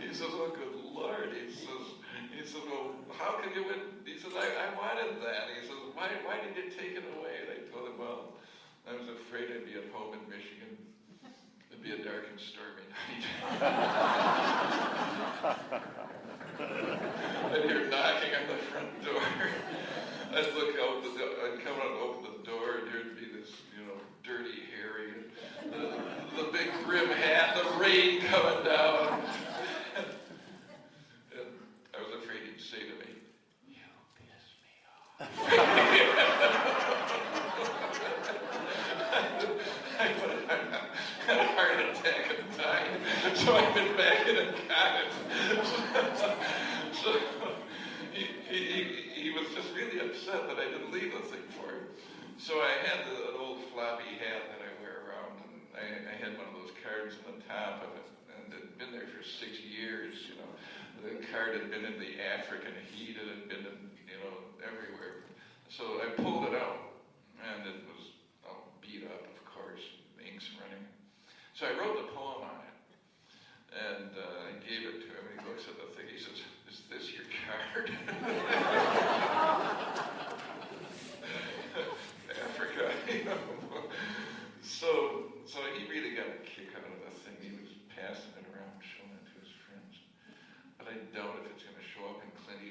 He says, oh, good Lord. He says, well, how can you win? He says, I wanted that. He says, why did you take it away? And I told him, well, I was afraid I'd be at home in Michigan. It'd be a dark and stormy night. I'd hear knocking on the front door. I'd look out I'd come out and open the door, and there'd be this, dirty Harry, the big brim hat, the rain coming down. And I was afraid he'd say to me, you piss me off. I had a heart attack at the time, so I've been back in a cottage. So he was just really upset that I didn't leave the thing for him. So I had an old floppy hat that I wear around, and I had one of those cards on the top of it, and it had been there for 6 years, The card had been in the African heat, it had been in, everywhere. So I pulled it out, and it was all beat up, of course, the ink's running. So I wrote the poem on it, and I gave it to him, and he looks at the thing, he says, is this your card? Africa, So he really got a kick out of the thing. He was passing it around, showing it to his friends. But I doubt if it's going to show up in Clint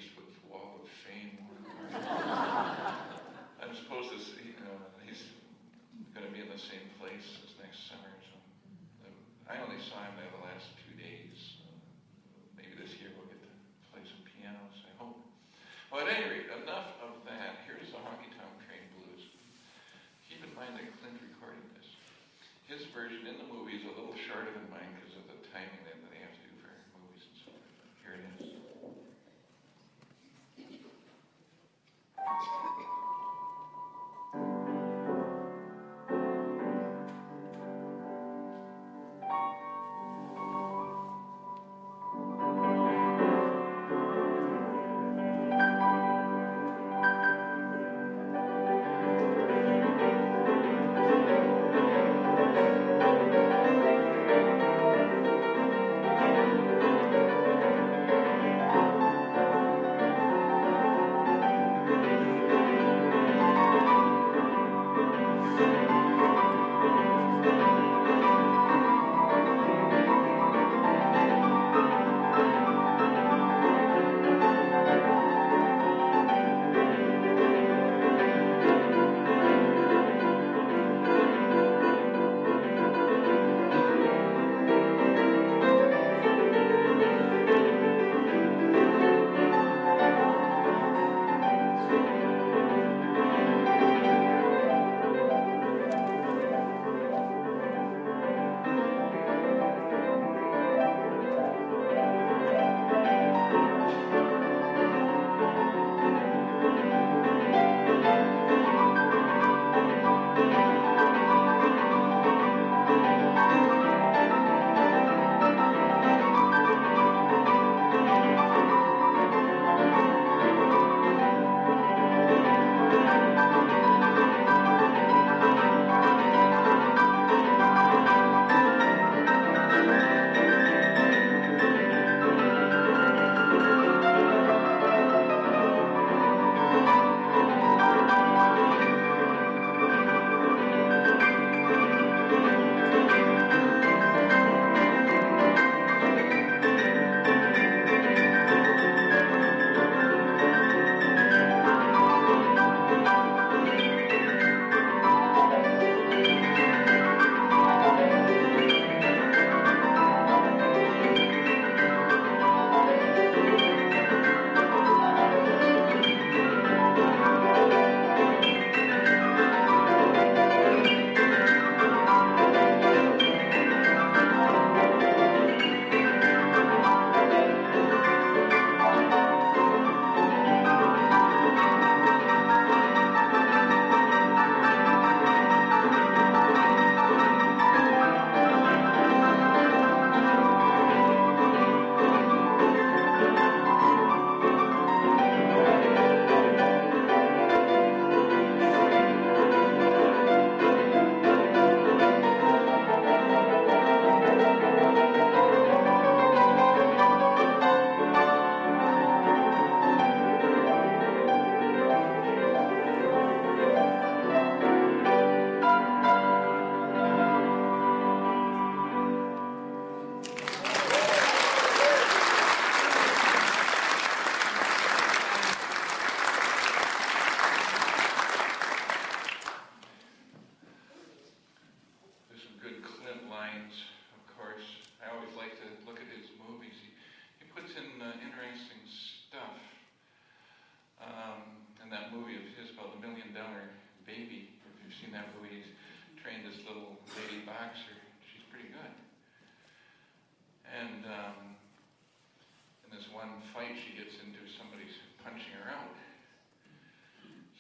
place this next summer. So I only saw him there the last 2 days. Maybe this year we'll get to play some pianos, I hope. Well, at any rate, enough of that. Here's the Honky Tonk Train Blues. Keep in mind that Clint recorded this. His version in the movie is a little shorter than mine because of the timing that they have to do for movies and so forth. Here it is.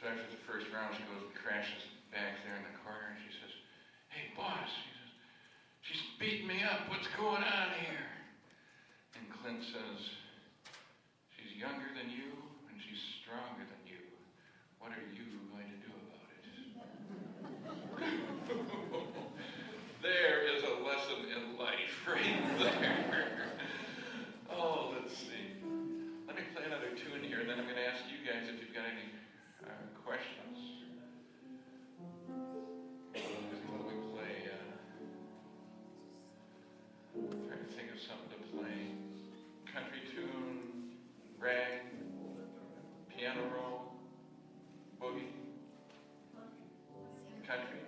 So after the first round, she goes and crashes back there in the corner, and she says, "Hey, boss," she says, "she's beating me up. What's going on here?" And Clint says, "She's younger than you, and she's stronger than you. What are you going to do about it?" There is a lesson in life right there. Oh, let's see. Let me play another tune here, and then I'm going to ask you guys if you've got any questions. What do we play? Trying to think of something to play. Country tune, rag, piano roll, boogie, country.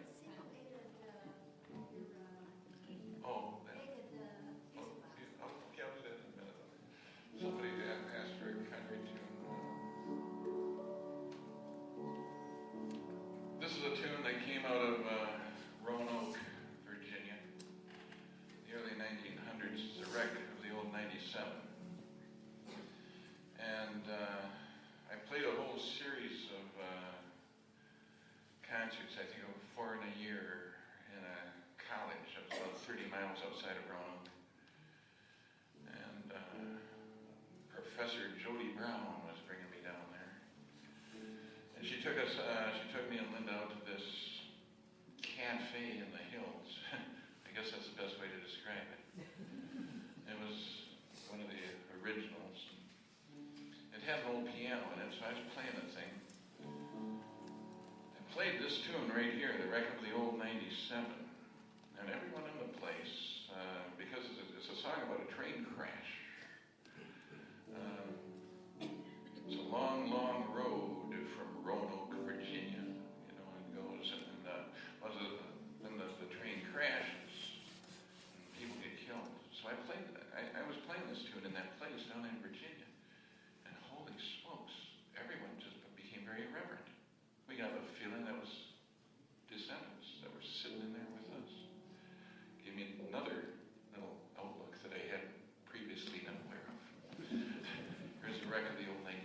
came out of Roanoke, Virginia, the early 1900s. It's a wreck of the old 97. And I played a whole series of concerts, I think of 4 in a year, in a college that was about 30 miles outside of Roanoke. And Professor Jody Brown was bringing me down there. And she took me and Linda out to this cafe in the hills. I guess that's the best way to describe it. It was one of the originals. It had an old piano in it, so I was playing the thing. I played this tune right here, The Wreck of the Old 97. And everyone in the place, because it's a song about a train crash. It's a long, long road from Roanoke, Virginia, you know, and goes, and then the train crashes, and people get killed. So I was playing this tune in that place down in Virginia, and holy smokes, everyone just became very reverent. We got a feeling that was descendants that were sitting in there with us. Gave me another little outlook that I hadn't previously been aware of. Here's the wreck of the old 97.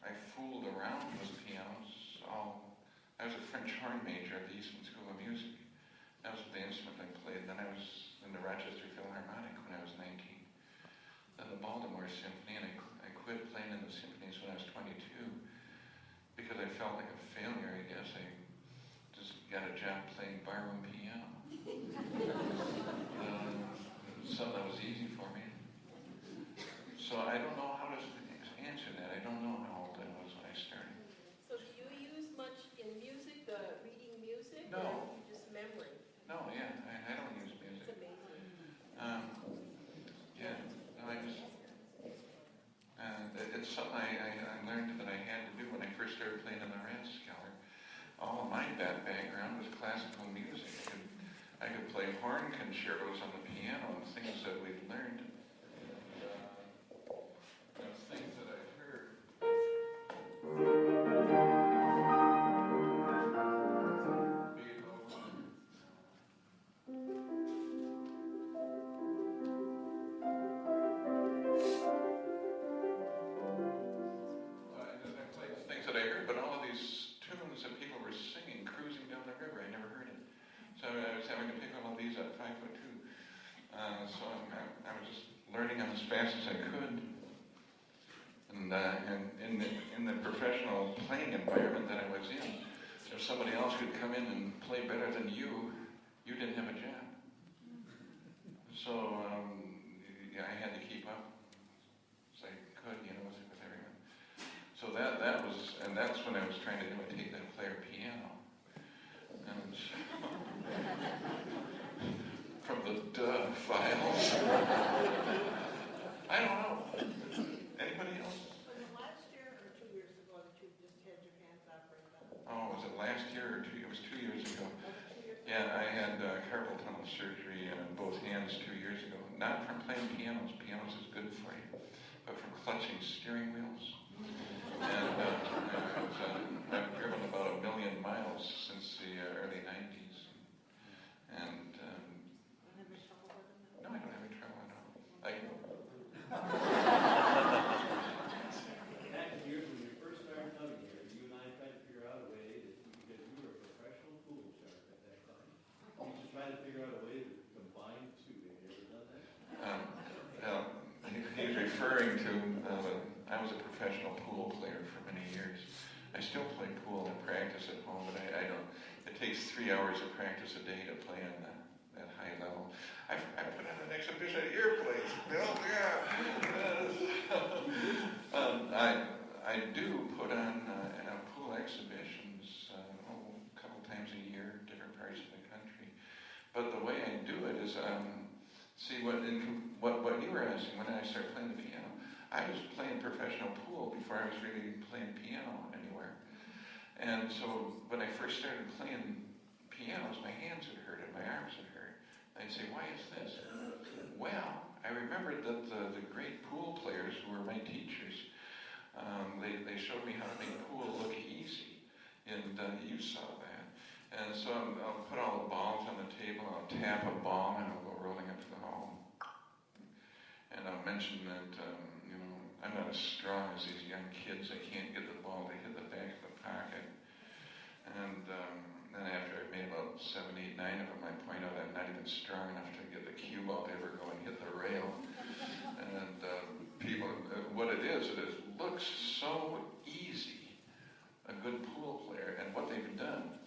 I fooled around with pianos. I was a French horn major at the Eastman School of Music. That was the instrument I played. Then I was in the Rochester Philharmonic when I was 19. Then the Baltimore Symphony, and I quit playing in the symphonies when I was 22 because I felt like a failure, I guess. I just got a job playing barroom piano. Something that was easy for me. So I don't know how to answer that. I don't know how old I was when I started. So do you use much in music, reading music? No. Or just memory? No, yeah, I don't use music. It's amazing. Yeah, no, I just, something I learned that I had to do when I first started playing in the Rathskeller. All of my background was classical music. I could play horn concertos on the piano and things that we'd learned. Things that I've heard. Things that I heard, but all of these tunes that people were singing, cruising down the river, I never heard it. So I was having to pick all of these at 5'2". So I was just learning them as fast as I could. And in the professional playing environment that I was in, if somebody else could come in and play better than you didn't have a job. So I had to keep up as I could, with everyone. So that's when I was trying to imitate that player piano. And from the duh files. I don't know. Anybody else? Was it last year or 2 years ago that you just had your hands operated on? Oh, was it last year or 2 years? It was 2 years ago. Was it 2 years ago? Yeah, I had carpal tunnel surgery in both hands 2 years ago. Not from playing pianos. Pianos is good for you. But from clutching steering wheels. And I've driven about 1 million miles since the early 90s. And Don't have any trouble with them? no, I don't have any trouble at all. Back in years when we first started coming here, you and I tried to figure out a way that, because you were a professional pool shark at that time, we just tried to figure out a way to combine the two. Have you ever done that? He's referring to, I was a professional pool player for many years. I still play pool and practice at home, but I don't, it takes 3 hours of practice a day to play on that high level. I put on an exhibition at your place, Bill, yeah. I do put on pool exhibitions a couple times a year, different parts of the country. But the way I do it is, see what you were asking, when I started playing the piano, I was playing professional pool before I was really playing piano anywhere. And so when I first started playing pianos, my hands would hurt and my arms would hurt. I'd say, why is this? Well, I remembered that the great pool players who were my teachers, they showed me how to make pool look easy. And you saw that. And so I'll put all the balls on the table, I'll tap a ball, and I'll go rolling up the hall. And I'll mention that, I'm not as strong as these young kids. I can't get the ball to hit the back of the pocket. And then after I've made about 7, 8, 9 of them, I point out I'm not even strong enough to get the cue ball to ever go and hit the rail. And people, what it looks so easy, a good pool player. And what they've done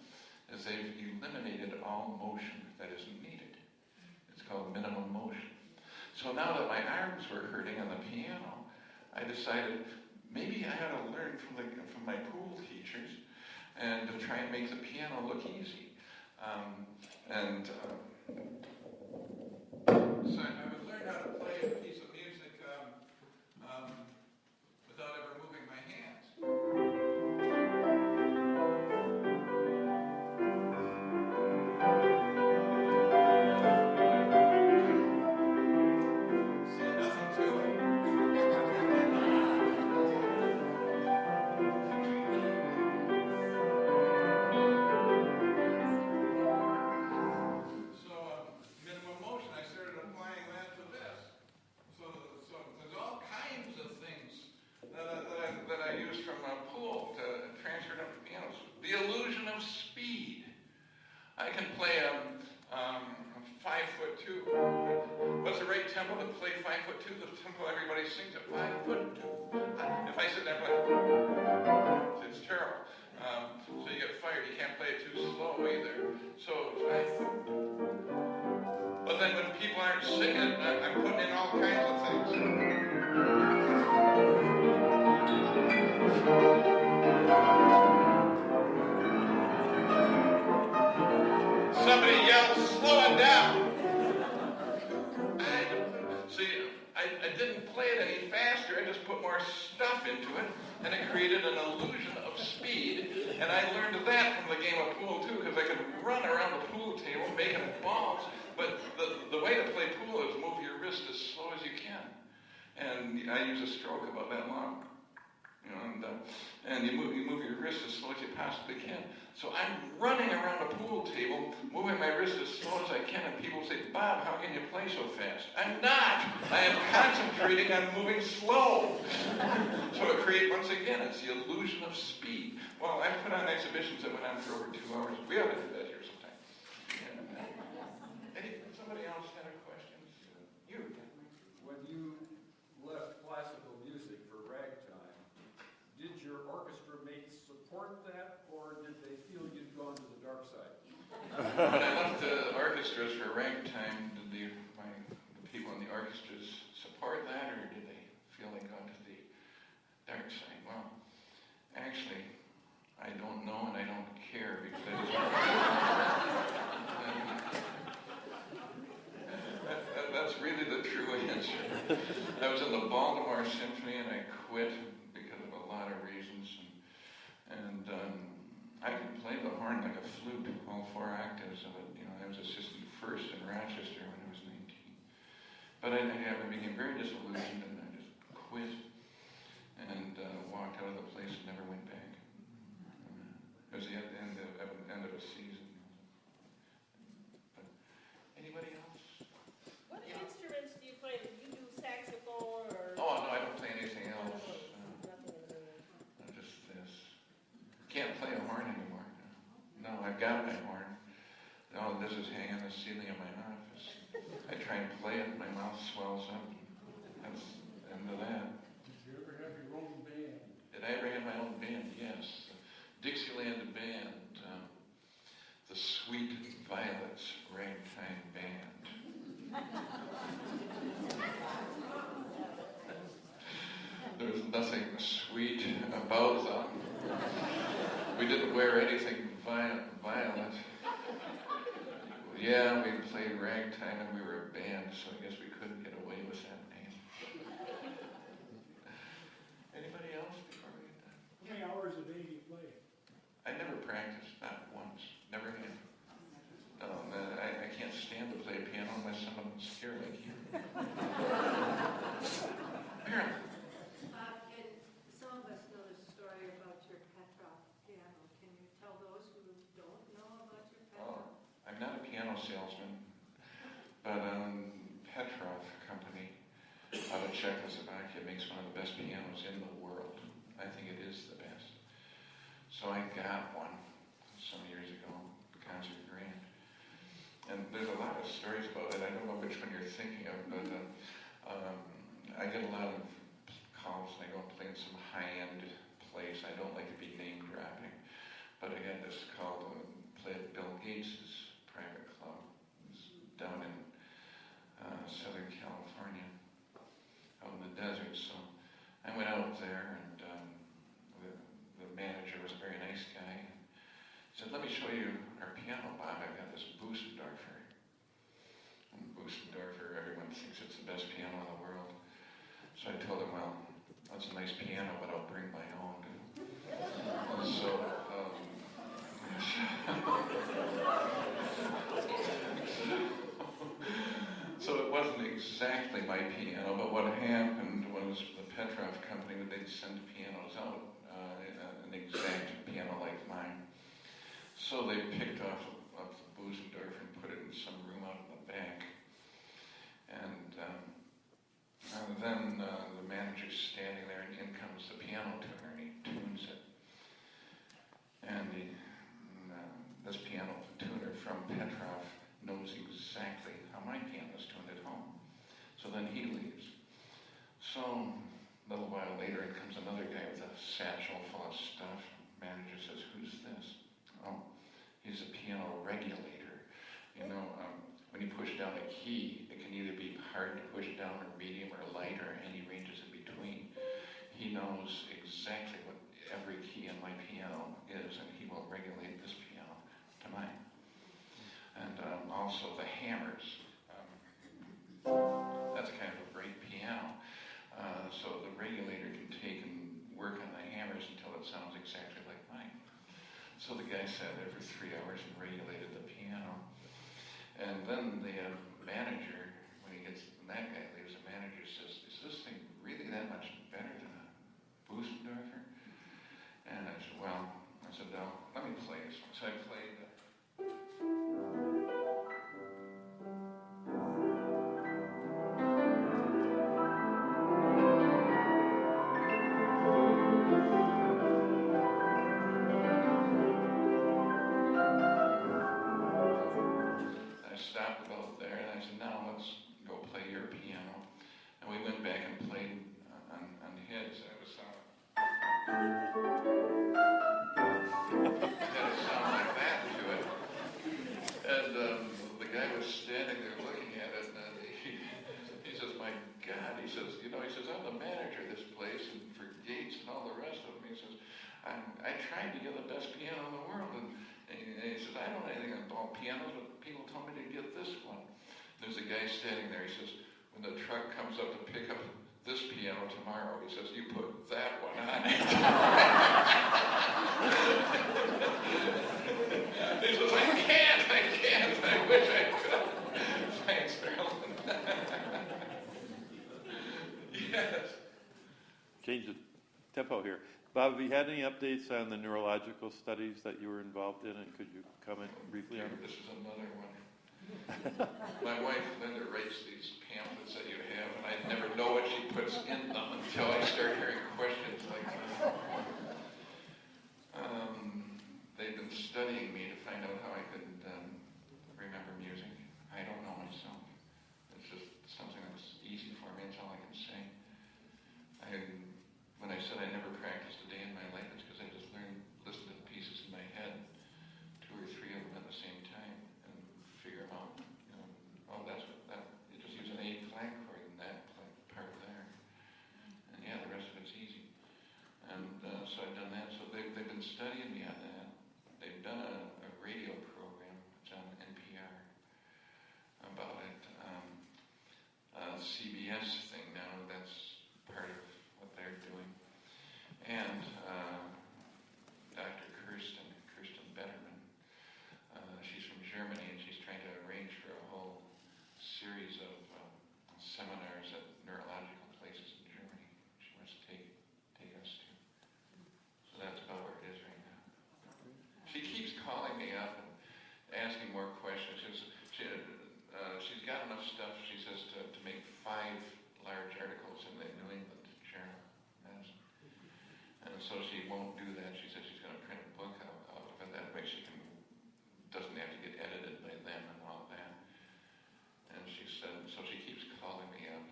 is they've eliminated all motion that isn't needed. It's called minimum motion. So now that my arms were hurting on the piano, I decided maybe I ought to learn from my pool teachers and to try and make the piano look easy. So I would learn how to play a piece of music without ever moving my hands. I can play 5'2". What's the right tempo to play 5'2"? The tempo everybody sings at 5'2". If I sit there and play, it's terrible. So you get fired. You can't play it too slow either. So, but then when people aren't singing, I'm putting in all kinds of things. Somebody yells, slow it down. I didn't play it any faster. I just put more stuff into it, and it created an illusion of speed. And I learned that from the game of pool, too, because I could run around the pool table making balls. But the way to play pool is move your wrist as slow as you can. And I use a stroke about that long. And you move your wrist as slow as you possibly can. So I'm running around a pool table, moving my wrist as slow as I can, and people say, Bob, how can you play so fast? I'm not! I am concentrating on moving slow. So it creates, once again, it's the illusion of speed. Well, I've put on exhibitions that went on for over 2 hours. We ought to do that here sometime. Somebody else had a question? You. When you left classical music for ragtime, did your orchestra mates support that, or did they feel you'd gone to the dark side? When I left the orchestras for ragtime, did the people in the orchestras support that, or did they feel they gone to the dark side? Well, actually, I don't know and I don't care because that's really the true answer. I was in the Baltimore Symphony and I quit because of a lot of reasons. And I could play the horn like a flute, all 4 octaves of it. I was assistant first in Rochester when I was 19. But I became very disillusioned and I just quit and walked out of the place and never went back. It was the end of a season. But anybody else? What instruments do you play? Do you do saxophone or? Oh, no, I don't play anything else. Nothing in the room. Just this. Can't play a horn anymore. No, I've got my horn. No, this is hanging on the ceiling of my office. I try and play it, my mouth swells up. That's the end of that. Did you ever have your own band? Did I ever have my own band? Yes. The Dixieland Band. The Sweet Violets Ragtime Band. There was nothing sweet about them. We didn't wear anything violet. Yeah, we played ragtime and we were a band, so I guess we couldn't get away with that name. Anybody else before we get done? How many hours a day do you play? I never practiced, not once. Never had. No, I can't stand to play a piano unless someone's here like you. Apparently. And some of us know the story about your Petrov piano. Can you tell those who don't know about your Petrov? I'm not a piano salesman, but Petrov Company out of Czechoslovakia makes one of the best pianos in the world. I think it is the best. So I got one some years ago, the concert grant. And there's a lot of stories about it. I don't know which one you're thinking of, but I get a lot of calls and I go and play in some high-end place. I don't like to be name dropping, but I got this call to play at Bill Gates' private club. It's down in Southern California, out in the desert. So I went out there and the manager was a very nice guy. He said, let me show you our piano, Bob. I've got this Bösendorfer. And Bösendorfer, everyone thinks it's the best piano in the world. So I told him, well, that's a nice piano, but I'll bring my own. And so, so it wasn't exactly my piano, but what happened was the Petrov Company, they'd send pianos out, an exact piano like mine. So they picked off the Bösendorfer and put it in some room out in the back. And then the manager's standing there, and in comes the piano tuner, and he tunes it. And this piano tuner from Petrov knows exactly how my piano's tuned at home. So then he leaves. So a little while later, in comes another guy with a satchel full of stuff. Manager says, "Who's this?" "Oh, he's a piano regulator. When you push down a key, it can either be hard to push down or medium or light or any ranges in between. He knows exactly what every key in my piano is, and he will regulate this piano to mine. And also the hammers. That's kind of a great piano. So the guy sat there for 3 hours and regulated the piano. And then the manager, when that guy leaves, the manager says, "Is this thing really that much better than a Bustendorfer?" And I said, "No, let me play this one." So I played I stopped about there, and I said, "Now let's go play your piano." And we went back and played on his. It was it had a sound like that to it. And the guy was standing there looking at it, and he says, "My God," he says, "I'm the manager of this place, and for Gates and all the rest of them," he says, I tried to get the best piano in the world, and he says, "I don't know anything about pianos, but people told me to get this one." There's a guy standing there, he says, "When the truck comes up to pick up this piano tomorrow," he says, "you put that one on it." He says, I can't, I wish I could." Thanks, Marilyn. Yes. Change the tempo here. Bob, have you had any updates on the neurological studies that you were involved in, and could you comment briefly on it? This is another one. My wife, Linda, writes these pamphlets that you have, and I never know what she puts in them until I start hearing questions like that. They've been studying me to find out how I could remember music. I don't know myself. It's just something that's easy for me. That's all I can say. When I said I never practiced a day in my life, it's because I just listened to the pieces in my head, 2 or 3 of them at the same time, and figure them out. That's what that. You just use an A flat chord in that part there, and yeah, the rest of it's easy. And so I've done that. So they've been studying me on that. They've done a radio program. It's on NPR about it. CBS thing now. That's part of what they're doing. And Dr. Kirsten Betterman, she's from Germany, and she's trying to arrange for a whole series of seminars at neurological places in Germany. She wants to take us to. So that's about where it is right now. She keeps calling me up and asking more questions. She's got enough stuff, she says, to make 5 large articles in the New England Journal of Medicine. And so she won't do that. She says she's going to print a book out of it. That way she doesn't have to get edited by them and all that. And she said, so she keeps calling me up,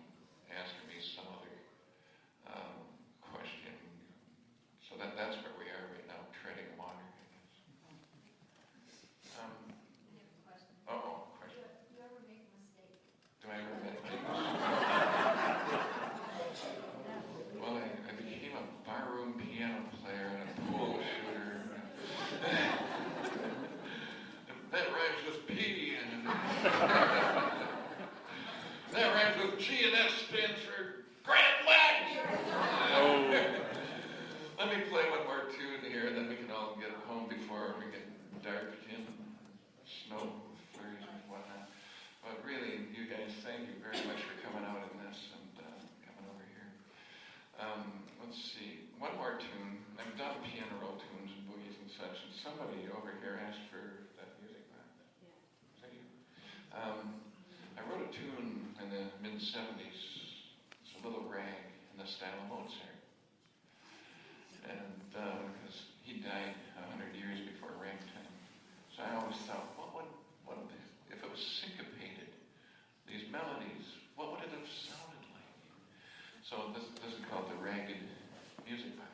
asking me some other question. So that's where we are right now, treading water, I guess. Question. Do you ever make a mistake? Do I ever make a mistake? Well, I became a barroom piano player and a pool shooter. That rhymes with P, and that rhymes with G, and that stands for Grand Legs. Let me play one more tune here, and then we can all get home before we get dark in snow flurries and whatnot. But really, you guys, thank you very much for coming out in this and coming over here. Let's see, one more tune. I've done piano roll tunes and boogies and such, and somebody over here asked for that music back. Yeah. Was that you? I wrote a tune in the mid-'70s. It's a little rag in the style of Mozart. And because he died 100 years before Ragtime. So I always thought, what if it was syncopated, these melodies, what would it have sounded like? So this is called the Ragged Music Box.